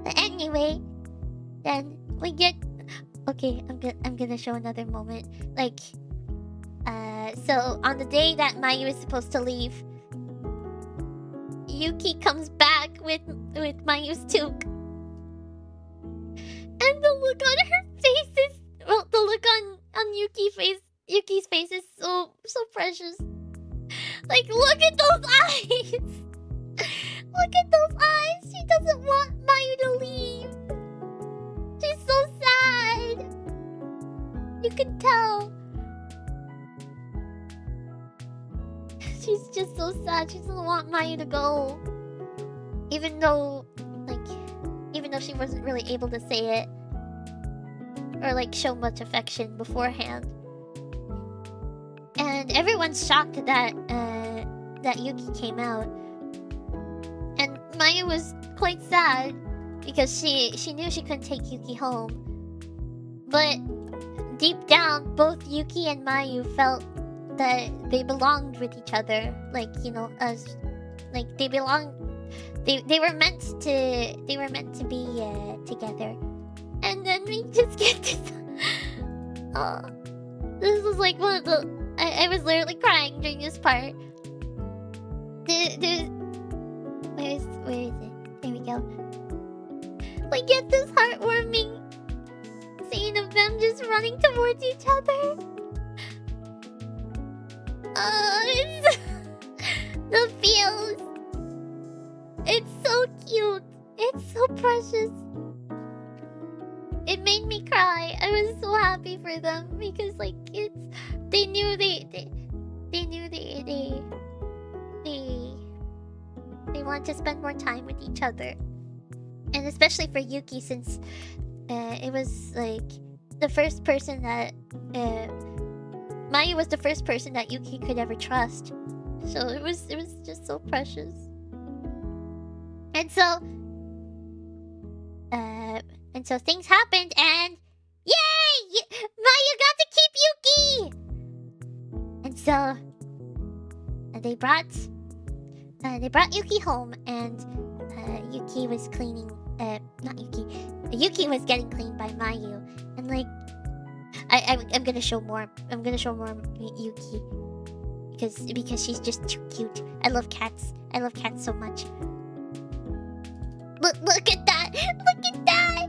But anyway, then we get... Okay, I'm gonna show another moment. So on the day that Mayu is supposed to leave, Yuki comes back with Mayu's toque. And the look on her face is... Well, the look on Yuki's face is so precious. Look at those eyes! Look at those eyes! She doesn't want Mayu to leave. She's so sad. You can tell. She's just so sad. She doesn't want Mayu to go. Even though she wasn't really able to say it. Or show much affection beforehand. And everyone's shocked that Yuki came out. And Mayu was quite sad because she knew she couldn't take Yuki home. But deep down, both Yuki and Mayu felt that they belonged with each other. Like, you know, as like they belonged. They were meant to be together. And then we just get this. Oh, this was like one of the. I was literally crying during this part. Where is it? There we go. We get this heartwarming scene of them just running towards each other. Oh, it's the feels. It's so cute. It's so precious. It made me cry. I was so happy for them because, like, they knew they want to spend more time with each other, and especially for Yuki, since it was like the first person that Mayu was the first person that Yuki could ever trust. So it was just so precious. And so things happened, and yay! Mayu got to keep Yuki. And so they brought Yuki home, and Yuki was cleaning. Not Yuki. Yuki was getting cleaned by Mayu, and like, I'm gonna show more. I'm gonna show more Yuki because she's just too cute. I love cats. I love cats so much. Look at that! Look at that!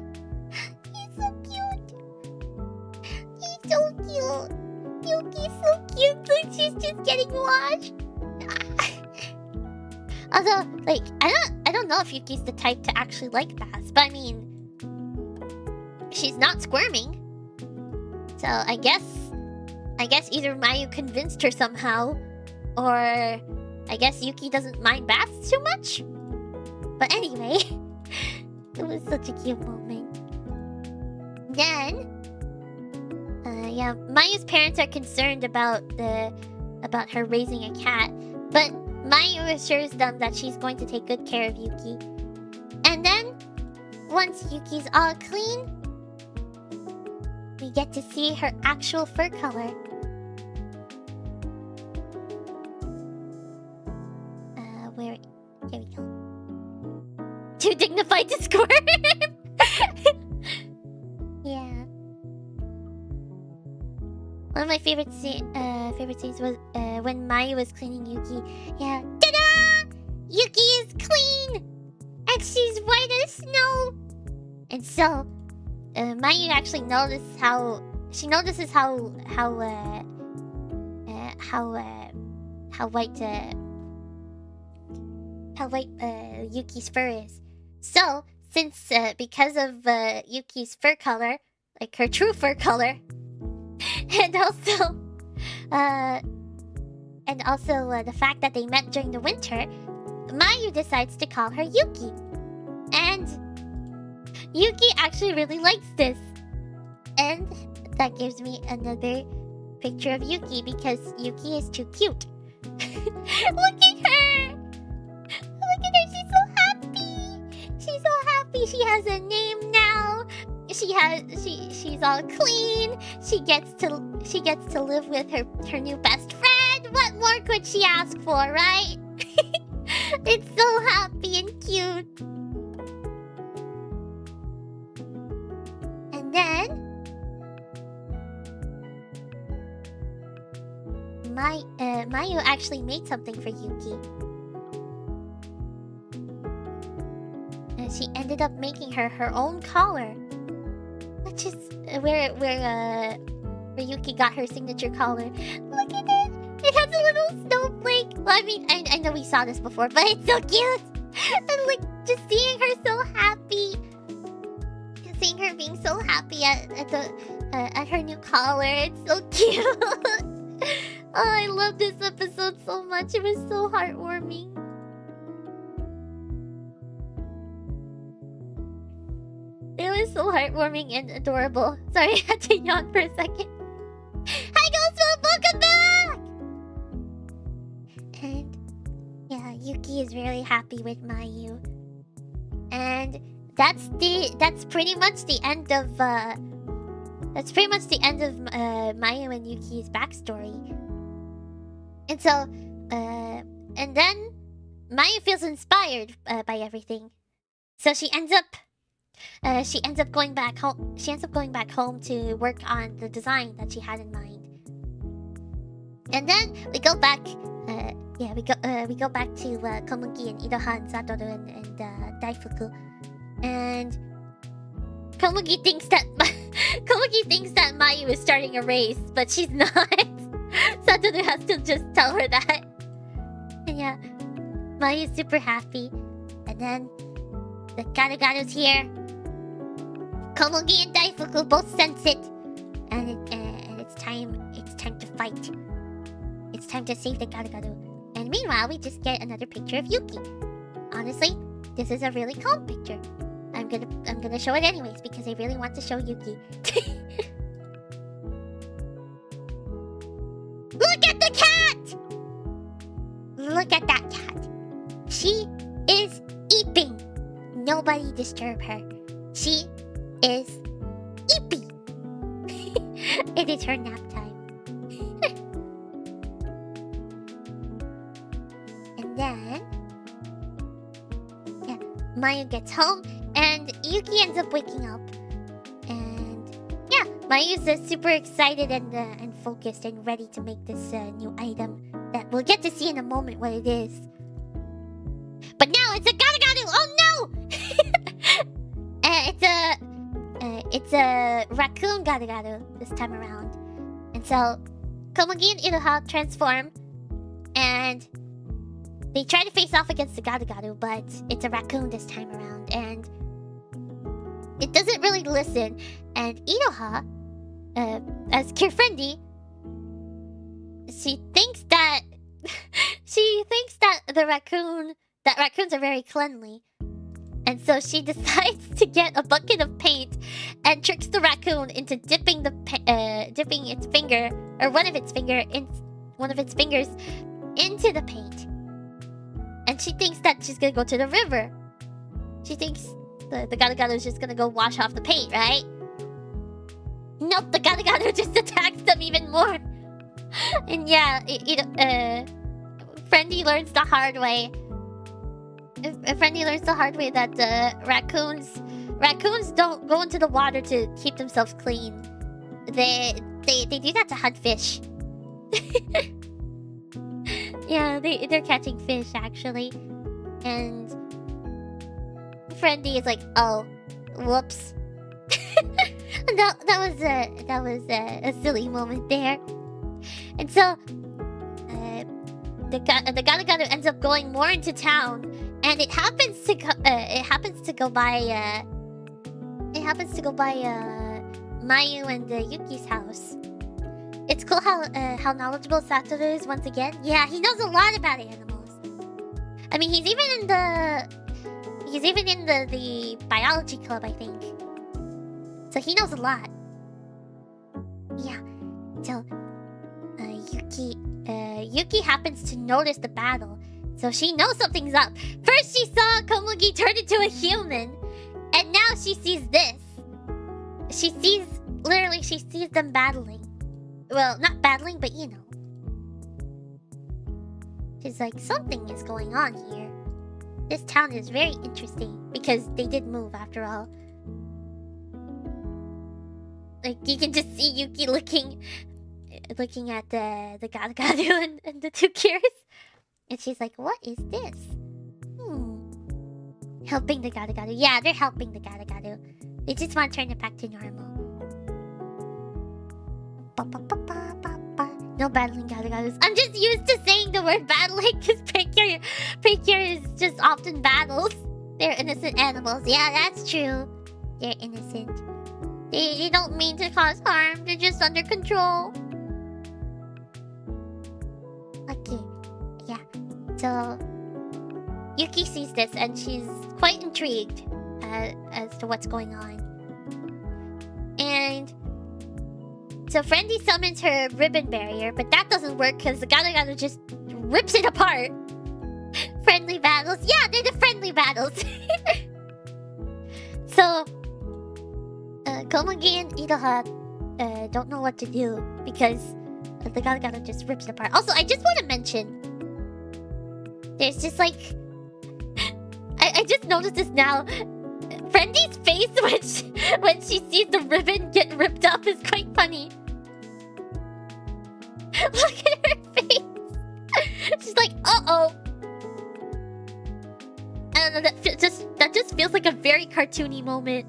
He's so cute. He's so cute. Yuki's so cute. Look, she's just getting washed. Although, like, I don't know if Yuki's the type to actually like baths, but I mean, she's not squirming. So I guess either Mayu convinced her somehow, or I guess Yuki doesn't mind baths too much. But anyway, it was such a cute moment. Then, yeah, Mayu's parents are concerned about her raising a cat, but Mayu assures them that she's going to take good care of Yuki. And then, once Yuki's all clean, we get to see her actual fur color. Here we go. Too dignified to squirm. Yeah. One of my favorite scenes was when Mayu was cleaning Yuki. Yeah. Ta-da! Yuki is clean! And she's white as snow! And so, Mayu actually notices how white Yuki's fur is. So, since because of Yuki's fur color, like her true fur color, and also the fact that they met during the winter, Mayu decides to call her Yuki. And Yuki actually really likes this. And that gives me another picture of Yuki because Yuki is too cute. Look at her! Look at her, she's so happy! She's so happy, she has a name now. She's all clean. She gets to live with her new best friend. What more could she ask for, right? It's so happy and cute. And then Mayu actually made something for Yuki. And she ended up making her own collar, which is where Yuki got her signature collar. Look at it! It has a little snowflake. Well, I mean, I know we saw this before, but it's so cute. And like just seeing her so happy, seeing her being so happy at her new collar, it's so cute. Oh, I love this episode so much. It was so heartwarming. It was so heartwarming and adorable. Sorry, I had to yawn for a second. Hi, Ghostwell! Welcome back! And yeah, Yuki is really happy with Mayu. And that's pretty much the end of That's pretty much the end of Mayu and Yuki's backstory. And so, and then Mayu feels inspired by everything. So she ends up going back home. She ends up going back home to work on the design that she had in mind. And then we go back. We go back to Komugi and Iroha and Satoru and Daifuku. And Komugi thinks that Mayu is starting a race, but she's not. Satoru has to just tell her that. And yeah, Mayu's super happy. And then the Garugaru's here. Komugi and Daifuku both sense it. And it's time to fight. It's time to save the Garugaru. And meanwhile, we just get another picture of Yuki. Honestly, this is a really calm picture. I'm gonna show it anyways because I really want to show Yuki. Look at the cat! Look at that cat. She is eeping. Nobody disturb her. She is eeping. It is her nap time. And then, yeah, Mayu gets home and Yuki ends up waking up. And yeah, Mayu's super excited and focused and ready to make this new item that we'll get to see in a moment what it is. But now it's a Garugaru! Oh no! It's a raccoon Garugaru this time around. And so Komugi and Iroha transform and they try to face off against the Garugaru, but it's a raccoon this time around and it doesn't really listen. And Iroha, as Kirfriendly, she thinks that raccoons are very cleanly. And so she decides to get a bucket of paint and tricks the raccoon into dipping its finger or one of its fingers into the paint. And she thinks that she's gonna go to the river. She thinks the Garugaru is just gonna go wash off the paint, right? Nope, the Garugaru just attacks them even more. And yeah, Friendly learns the hard way. Friendly learns the hard way that raccoons don't go into the water to keep themselves clean. They do that to hunt fish. Yeah, they're catching fish actually, and Friendly is like, oh, whoops. that was a silly moment there, and so the Garugaru ends up going more into town, and it happens to go by Mayu and Yuki's house. It's cool how knowledgeable Satoru is once again. Yeah, he knows a lot about animals. I mean, he's even in the biology club, I think. So he knows a lot. Yeah. So Yuki happens to notice the battle, so she knows something's up. First, she saw Komugi turn into a human, and now she sees this. She sees them battling. Well, not battling, but you know. She's like, something is going on here. This town is very interesting because they did move after all. Like, you can just see Yuki looking at the Garugaru and the two Cures. And she's like, what is this? Helping the Garugaru. Yeah, they're helping the Garugaru. They just want to turn it back to normal. No battling Garugarus. I'm just used to saying the word battling because Precure is just often battles. They're innocent animals. Yeah, that's true. They're innocent. They don't mean to cause harm. They're just under control. Okay. Yeah. So Yuki sees this and she's quite intrigued as to what's going on. And so Friendly summons her ribbon barrier, but that doesn't work because the Garugaru just rips it apart. Friendly battles. Yeah, they're the friendly battles. So Komugi and Iroha don't know what to do because the Gata just rips it apart. Also, I just want to mention, there's just like, I just noticed this now. Frendy's face when she sees the ribbon get ripped up is quite funny. Look at her face. She's like, uh-oh. I don't know, that just feels like a very cartoony moment.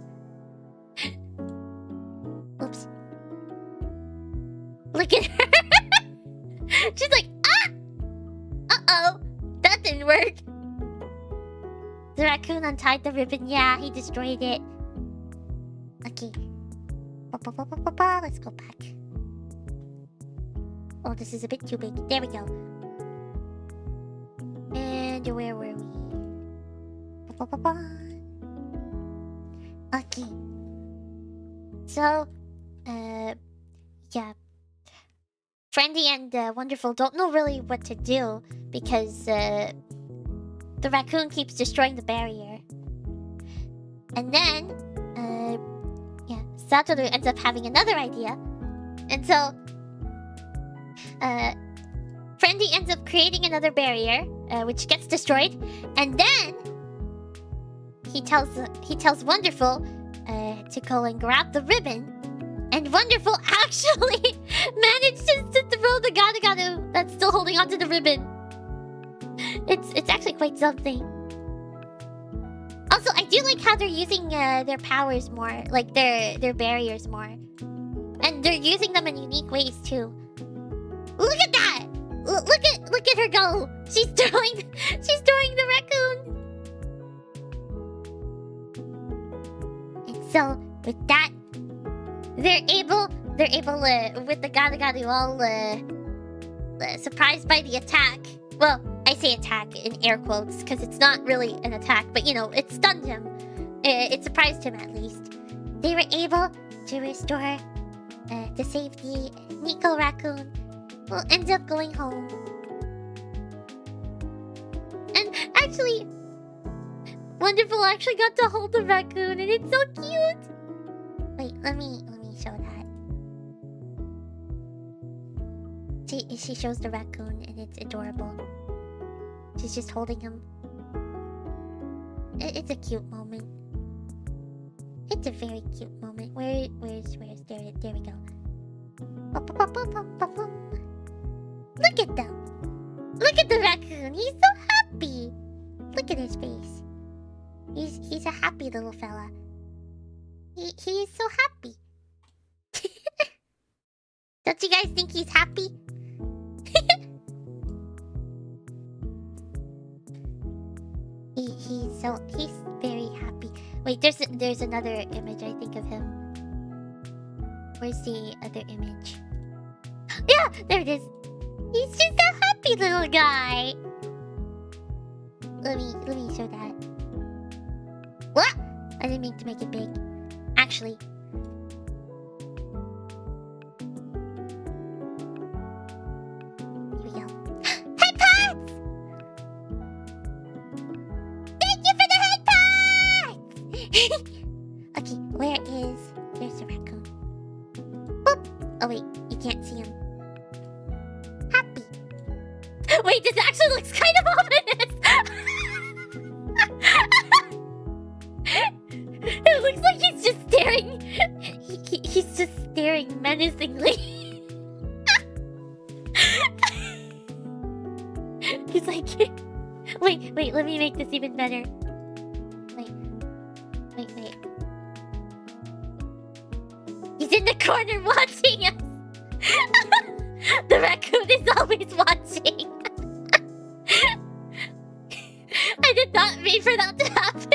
Oops. Look at her. She's like, ah! Uh-oh. That didn't work. The raccoon untied the ribbon. Yeah, he destroyed it. Okay. Let's go back. Oh, this is a bit too big. There we go. And where were we? Okay. So, yeah. Friendly and Wonderful don't know really what to do because the raccoon keeps destroying the barrier. And then, yeah, Satoru ends up having another idea. And so, Friendly ends up creating another barrier, which gets destroyed. And then, he tells Wonderful to go and grab the ribbon. And Wonderful actually manages to throw the Gata that's still holding onto the ribbon. It's actually quite something. Also, I do like how they're using their powers more, like their barriers more, and they're using them in unique ways too. Look at that! Look at her go! She's throwing the raccoon. And so with that, they're able with the Gata all surprised by the attack. Well, I say attack in air quotes because it's not really an attack, but you know, it stunned him. It surprised him at least. They were able to restore the safety. Nico Raccoon will end up going home. And actually, Wonderful actually got to hold the raccoon, and it's so cute. Wait, let me show that. She shows the raccoon, and it's adorable. She's just holding him. It's a cute moment. It's a very cute moment. Where's there we go. Look at them. Look at the raccoon. He's so happy. Look at his face. He's a happy little fella. He is so happy. Don't you guys think he's happy? He's very happy. Wait, there's another image I think of him. Where's the other image? Yeah, there it is. He's just a happy little guy. Let me show that. What? I didn't mean to make it big. Actually. Here we go. Head pats! Thank you for the head pats! Okay, there's the raccoon. Boop! Oh wait, you can't see him. Happy. Wait, this actually looks kind of ominous! It looks like he's just staring. He's just staring menacingly. He's like, wait, let me make this even better. Wait. He's in the corner watching us. The raccoon is always watching. I did not mean for that to happen.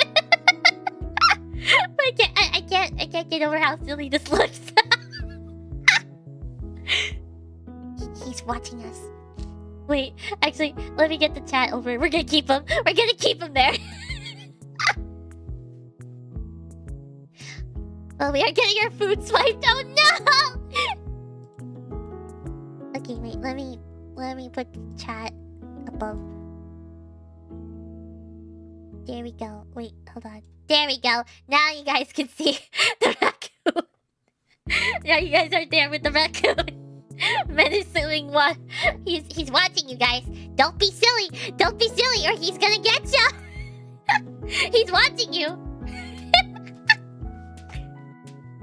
I can't get over how silly this looks. He's watching us. Wait, actually, let me get the chat over. We're gonna keep him. We're gonna keep him there. Well, we are getting our food swiped. Oh no! Okay, wait. Let me put the chat above. There we go. Wait, hold on. There we go. Now you guys can see the raccoon. Yeah, you guys are there with the raccoon. Menacing what? He's watching you guys. Don't be silly. Don't be silly or he's gonna get you. He's watching you.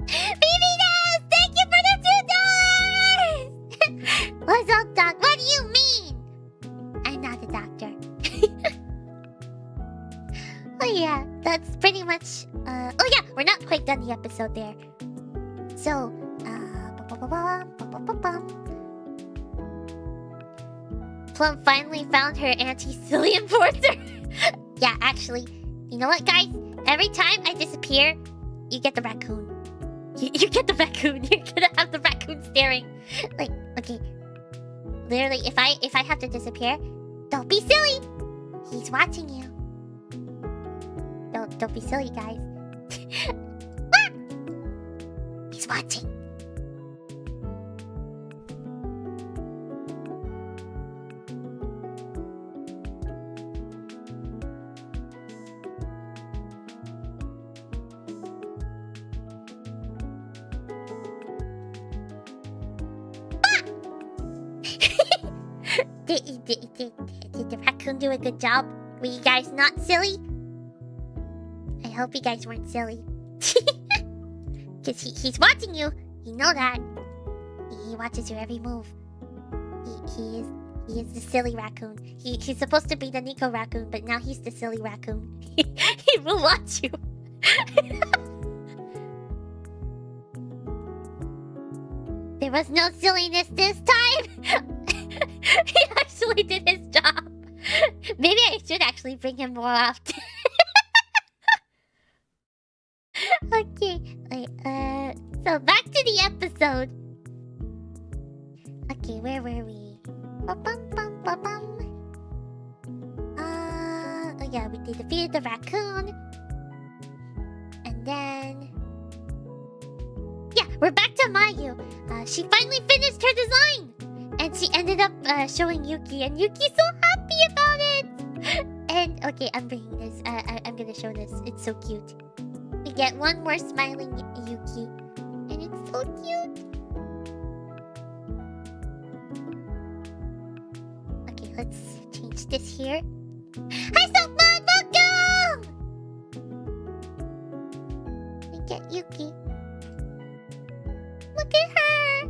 BBS, thank you for the $2. What's up, doc? What do you mean? I'm not a doctor. Oh yeah, that's pretty much. Oh yeah, we're not quite done the episode there. So, Plum finally found her anti-silly enforcer. Yeah, actually, you know what, guys? Every time I disappear, you get the raccoon. You get the raccoon. You're gonna have the raccoon staring. Like, okay, literally, if I have to disappear, don't be silly. He's watching you. Don't be silly, guys. He's watching. Did the raccoon do a good job? Were you guys not silly? I hope you guys weren't silly. Because he's watching you. You know that. He watches your every move. He is the silly raccoon. He's supposed to be the Nico raccoon, but now he's the silly raccoon. He will watch you. There was no silliness this time. He actually did his job. Maybe I should actually bring him more often. Okay, wait, so back to the episode. Okay, where were we? Oh yeah, we defeated the raccoon. And then... yeah, we're back to Mayu. She finally finished her design. And she ended up showing Yuki, and Yuki's so happy about it. And, okay, I'm bringing this. I'm gonna show this. It's so cute. We get one more smiling Yuki. And it's so cute. Okay, let's change this here. Hi, Soapman! Welcome! We get Yuki. Look at her!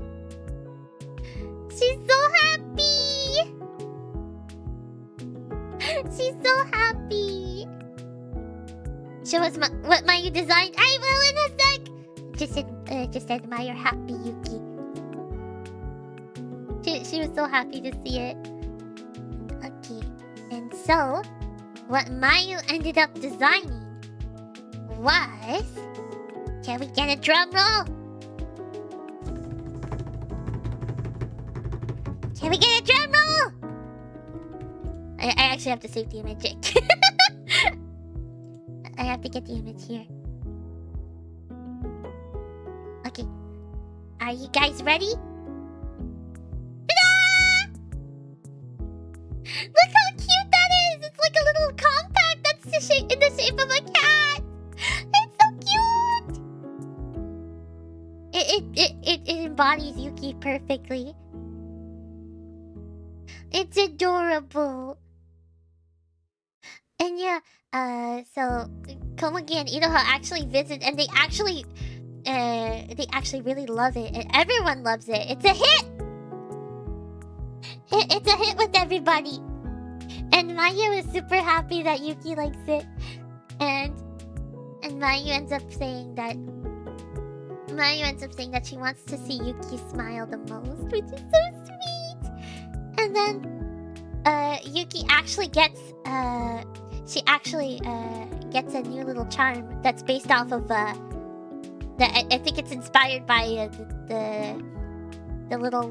She's so happy! She's so happy! Show us what Mayu designed. I will in a sec! Just admire happy Yuki. She was so happy to see it. Okay, and so, what Mayu ended up designing was... can we get a drum roll? Can we get a drum roll? I actually have to save the image. I have to get the image here. Okay. Are you guys ready? Ta-da! Look how cute that is! It's like a little compact that's in the shape of a cat! It's so cute! It embodies Yuki perfectly. It's adorable. And yeah, so Komugi and Iroha actually visit, and they actually really love it, and everyone loves it. It's a hit. It's a hit with everybody. And Mayu is super happy that Yuki likes it, and Mayu ends up saying that she wants to see Yuki smile the most, which is so sweet. And then Yuki actually gets gets a new little charm that's based off of I think it's inspired by the little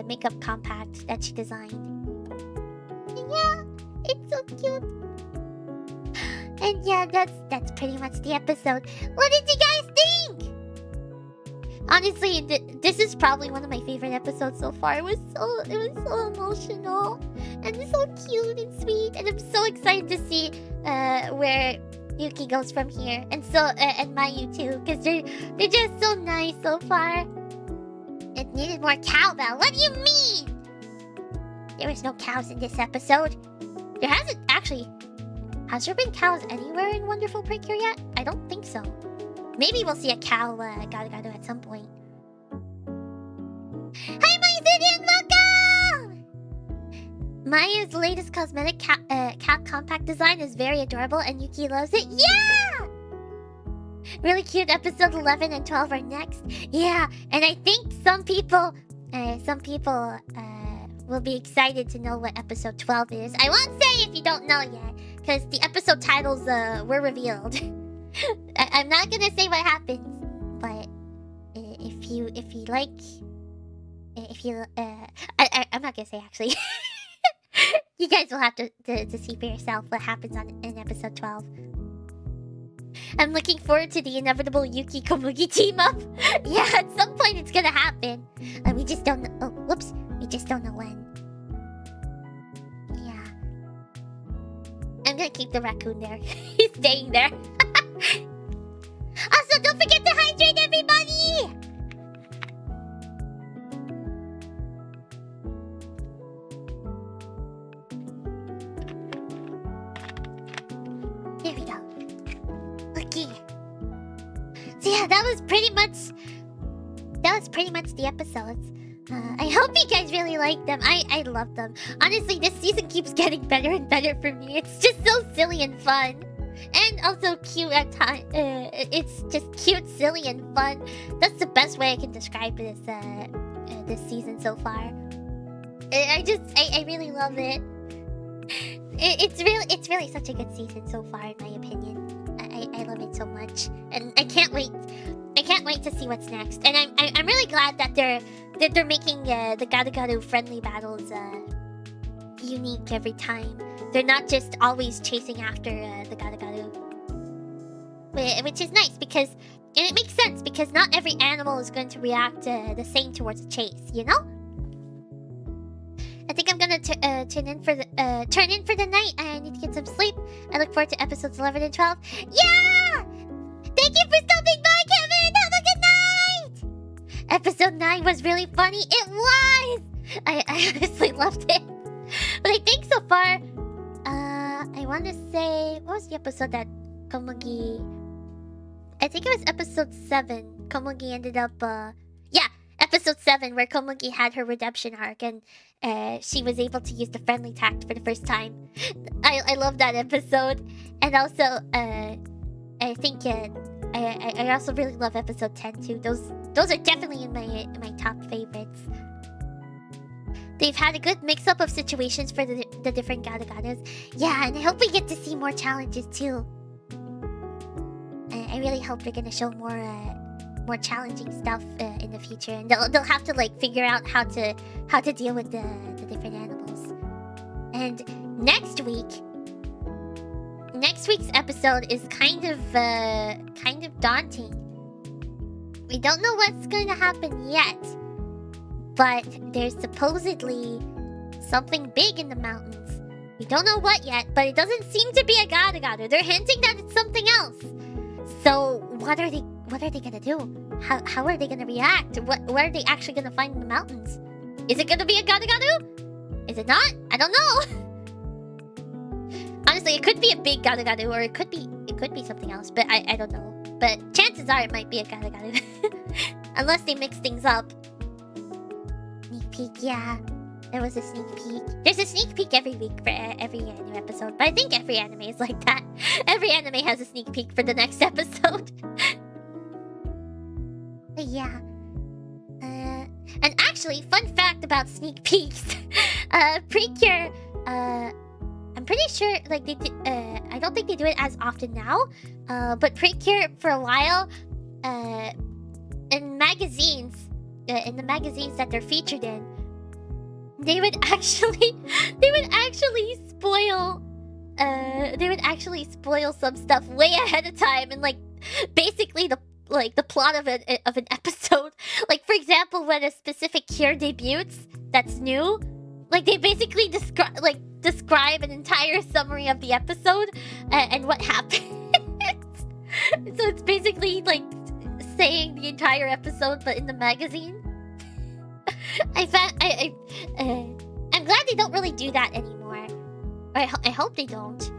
makeup compact that she designed. And yeah, it's so cute. And yeah, that's pretty much the episode. What did you guys think? Honestly, this is probably one of my favorite episodes so far. It was so emotional and so cute and sweet, and I'm so excited to see where Yuki goes from here, and so and Mayu too, because they're just so nice so far. It needed more cowbell. What do you mean? There was no cows in this episode. There hasn't actually. Has there been cows anywhere in Wonderful Precure yet? I don't think so. Maybe we'll see a cow gato at some point. Hi, Mayu, welcome! Maya's latest cosmetic cat compact design is very adorable and Yuki loves it. Yeah! Really cute. Episode 11 and 12 are next. Yeah, and I think some people will be excited to know what episode 12 is. I won't say if you don't know yet, because the episode titles were revealed. I'm not gonna say what happens, but I'm not gonna say actually. You guys will have to see for yourself what happens in episode 12. I'm looking forward to the inevitable Yuki Komugi team up. Yeah, at some point it's gonna happen. We just don't know. Oh, whoops. We just don't know when. Yeah. I'm gonna keep the raccoon there. He's staying there. Also, don't forget to hydrate, everybody! There we go. Okay. So yeah, that was pretty much the episodes. I hope you guys really like them. I love them. Honestly, this season keeps getting better and better for me. It's just so silly and fun. And also cute at times. It's just cute, silly, and fun. That's the best way I can describe this season so far. I really love it. It's really such a good season so far, in my opinion. I love it so much, and I can't wait. I can't wait to see what's next. And I'm really glad that they're making the gato friendly battles unique every time. They're not just always chasing after the gato, which is nice because, and it makes sense because not every animal is going to react the same towards a chase. You know. I think I'm gonna turn in for the night. I need to get some sleep. I look forward to episodes 11 and 12. Yeah! Thank you for stopping by, Kevin! Have a good night! Episode 9 was really funny. It was! I honestly loved it. But I think so far, I want to say... What was the episode that Komugi... I think it was episode 7. Komugi ended up... Yeah, episode 7 where Komugi had her redemption arc and she was able to use the friendly tact for the first time. I love that episode. And also, I think I also really love episode 10 too. Those are definitely in my top favorites. They've had a good mix-up of situations for the different gato-gatos. Yeah, and I hope we get to see more challenges too. I really hope they're gonna show more challenging stuff in the future, and they'll have to like figure out how to deal with the different animals. And next week's episode is kind of daunting. We don't know what's going to happen yet, but there's supposedly something big in the mountains. We don't know what yet, but it doesn't seem to be a gato-gato. They're hinting that it's something else. So what are they gonna do? How are they gonna react? Where are they actually gonna find in the mountains? Is it gonna be a gato-gato? Is it not? I don't know. Honestly, it could be a big gato-gato, or it could be something else, but I don't know. But chances are it might be a gato-gato. Unless they mix things up. Sneak peek, yeah. There was a sneak peek. There's a sneak peek every week for every new episode, but I think every anime is like that. Every anime has a sneak peek for the next episode. But yeah. And actually, fun fact about sneak peeks. Precure, I'm pretty sure, like, they did, I don't think they do it as often now, but Precure, for a while, in magazines, in the magazines that they're featured in, they would actually spoil some stuff way ahead of time, and like basically the plot of an episode. Like, for example, when a specific cure debuts that's new, like they basically describe an entire summary of the episode and what happened. So it's basically like saying the entire episode, but in the magazine. I'm glad they don't really do that anymore. I hope they don't.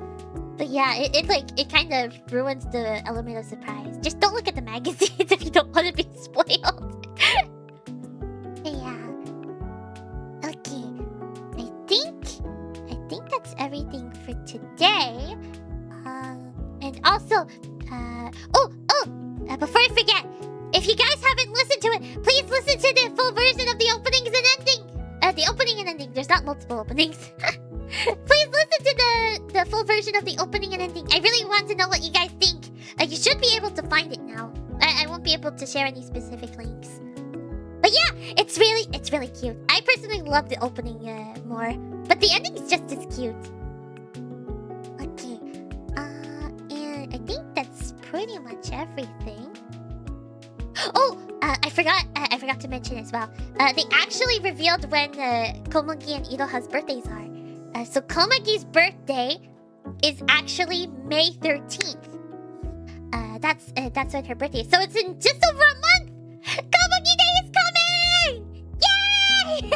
But yeah, it kind of ruins the element of surprise. Just don't look at the magazines if you don't want to be spoiled. Yeah. Okay. I think that's everything for today. And also, before I forget, if you guys haven't listened to it, please listen to the full version of the openings and ending. The opening and ending. There's not multiple openings. Please listen to the full version of the opening and ending. I really want to know what you guys think. You should be able to find it now. I won't be able to share any specific links. But yeah, it's really cute. I personally love the opening more, but the ending is just as cute. Okay, and I think that's pretty much everything. Oh, I forgot to mention as well. They actually revealed when Komugi and Iroha's birthdays are. So Komugi's birthday is actually May 13th. That's when her birthday is. So it's in just over a month. Komugi Day is coming! Yay!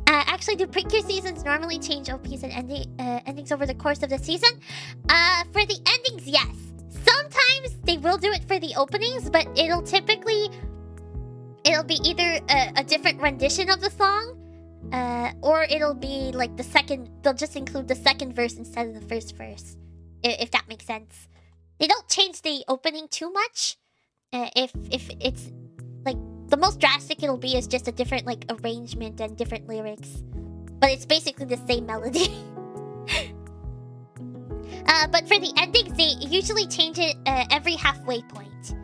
Actually, do Precure seasons normally change OPs and endings over the course of the season? For the endings, yes. Sometimes they will do it for the openings, but it'll be either a different rendition of the song, or it'll be like the second. They'll just include the second verse instead of the first verse, if that makes sense. They don't change the opening too much. If it's like the most drastic it'll be is just a different like arrangement and different lyrics, but it's basically the same melody. But for the endings, they usually change it every halfway point,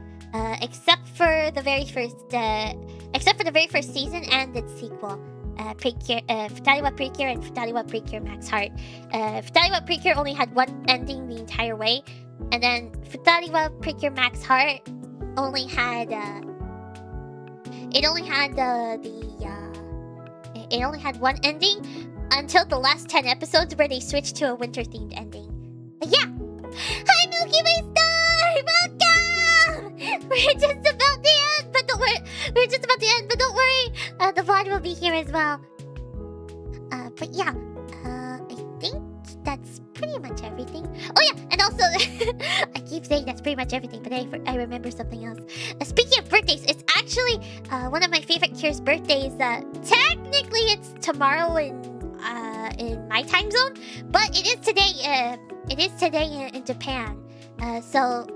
except for the very first season and its sequel, Precure, Futariwa Precure and Futariwa Precure Max Heart. Futariwa Precure only had one ending the entire way, and then Futariwa Precure Max Heart only had one ending until the last 10 episodes where they switched to a winter-themed ending. Yeah! Hi, Milky Way Star! Welcome! We're just about the end, but don't worry. The VOD will be here as well. But yeah, I think that's pretty much everything. Oh yeah, and also, I keep saying that's pretty much everything, but I remember something else. Speaking of birthdays, it's actually one of my favorite Cure's birthdays. Technically, it's tomorrow in my time zone, but it is today. It is today in Japan. So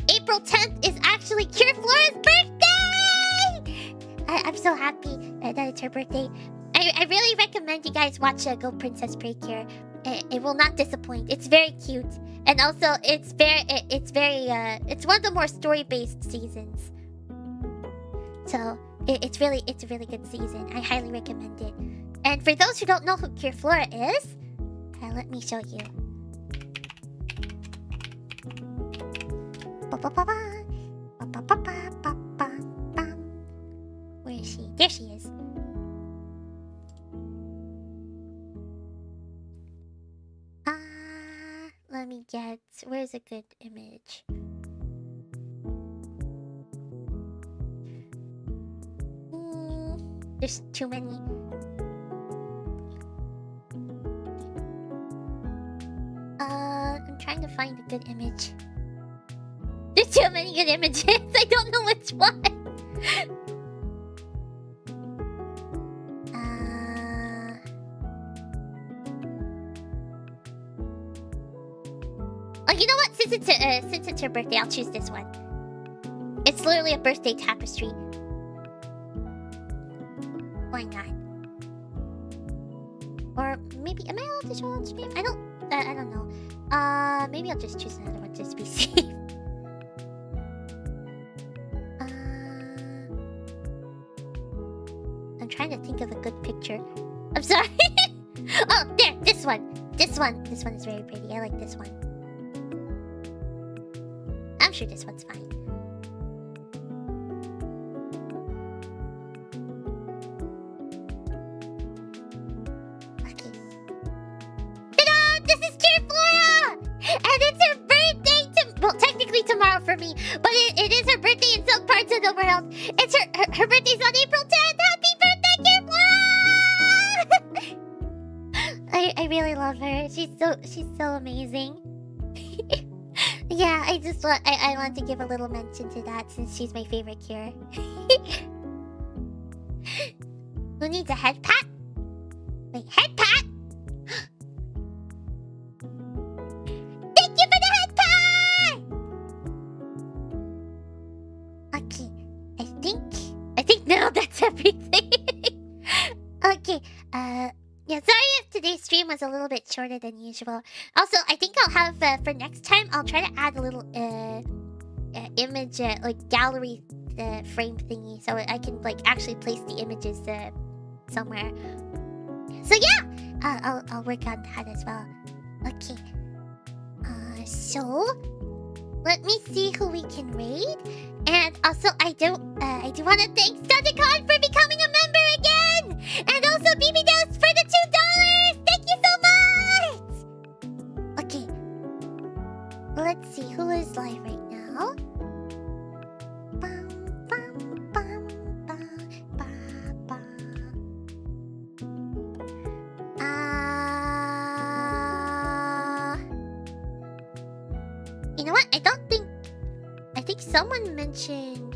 April 10th is actually Cure Flora's birthday! I'm so happy that it's her birthday. I really recommend you guys watch Go Princess Precure. It will not disappoint. It's very cute, and also it's one of the more story-based seasons. So it's a really good season. I highly recommend it. And for those who don't know who Cure Flora is, let me show you. Where is she? There she is. Let me get... Where's a good image? There's too many. I'm trying to find a good image. There's too many good images. I don't know which one. Oh, you know what? Since it's her birthday, I'll choose this one. It's literally a birthday tapestry. Why not? Or maybe am I allowed to show on stream? I don't know. Maybe I'll just choose another one just to be safe. I'm trying to think of a good picture. I'm sorry. Oh, there, this one. This one is very pretty. I like this one. I'm sure this one's fine. Okay. Ta-da! This is Cure Flora! And it's her birthday well, for me. But it is her birthday in some parts of the world. It's her birthday's on April 10th. Happy birthday, Plum! I really love her. She's so amazing. Yeah, I want to give a little mention to that since she's my favorite cure. Who needs a head pat? Wait, head pat? Thank you for the head pat! Okay, I think now that's everything. Okay, yeah, sorry if today's stream was a little bit shorter than usual. Also, I think I'll have, for next time, I'll try to add a little, image, like, gallery, frame thingy, so I can, like, actually place the images, somewhere. So, yeah! I'll work on that as well. Okay. So... let me see who we can raid. And also, I do want to thank Studicon for becoming a member again! And also BB Dust for the $2! Thank you so much! Okay. Let's see, who is live right now? Bum, bum, bum, bum, bum, bum. You know what? I think someone mentioned...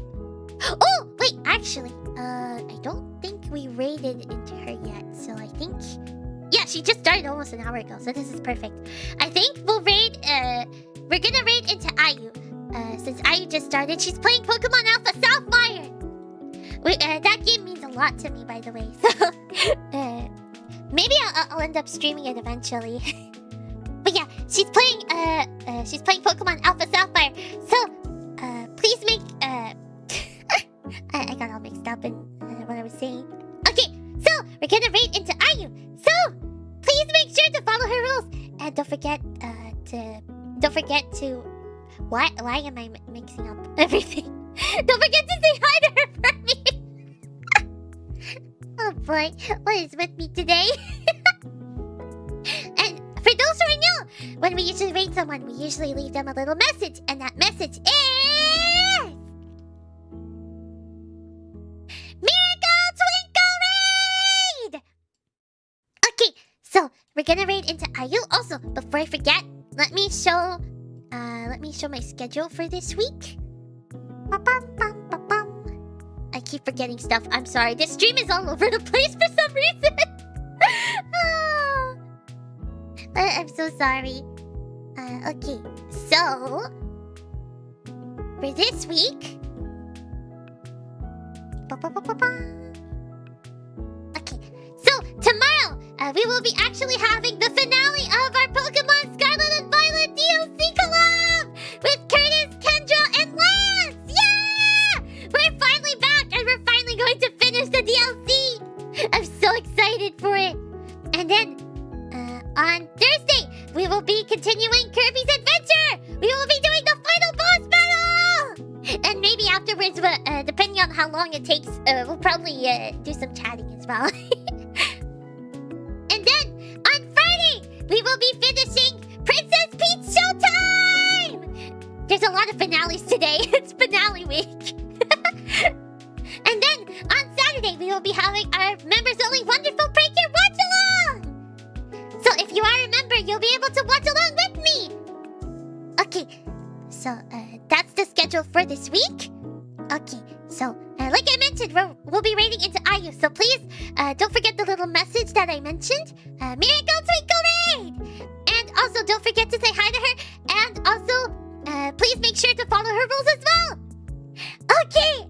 Oh! Wait, actually, I don't think we raided into her yet, so I think... Yeah, she just started almost an hour ago, so this is perfect. I think we'll raid, we're gonna raid into Ayu. Since Ayu just started, she's playing Pokemon Alpha Sapphire! That game means a lot to me, by the way, so... maybe I'll end up streaming it eventually. But yeah, she's playing Pokemon Alpha Sapphire. So, please make, I got all mixed up in what I was saying. Okay, so we're gonna raid into Ayu. So, please make sure to follow her rules and don't forget to. Why am I mixing up everything? Don't forget to say hi to her for me. Oh boy, what is with me today? And for those who are new, when we usually raid someone, we usually leave them a little message, and that message is... Miracle Twinkle Raid! Okay, so we're gonna raid into Ayu. Also, before I forget, let me show my schedule for this week. Ba-bum-bum-ba-bum. I keep forgetting stuff. I'm sorry. This stream is all over the place for some reason. I'm so sorry. Okay, so for this week, okay, so tomorrow we will be actually having the finale of our Pokemon Scarlet and Violet DLC collab with Curtis, Kendra, and Lance. Yeah, we're finally back, and we're finally going to finish the DLC. I'm so excited for it. And then on Thursday, we will be continuing Kirby's Adventure! We will be doing the final boss battle! And maybe afterwards, depending on how long it takes, we'll probably do some chatting as well. And then, on Friday, we will be finishing Princess Peach Showtime! There's a lot of finales today. It's finale week. And then, on Saturday, we will be having our members-only wonderful Precure watch-along! So if you are a member, you'll be able to watch along with me! Okay, so that's the schedule for this week. Okay, so like I mentioned, we'll be raiding into Ayu. So please, don't forget the little message that I mentioned. Miracle Twinkle Raid! And also, don't forget to say hi to her. And also, please make sure to follow her rules as well. Okay,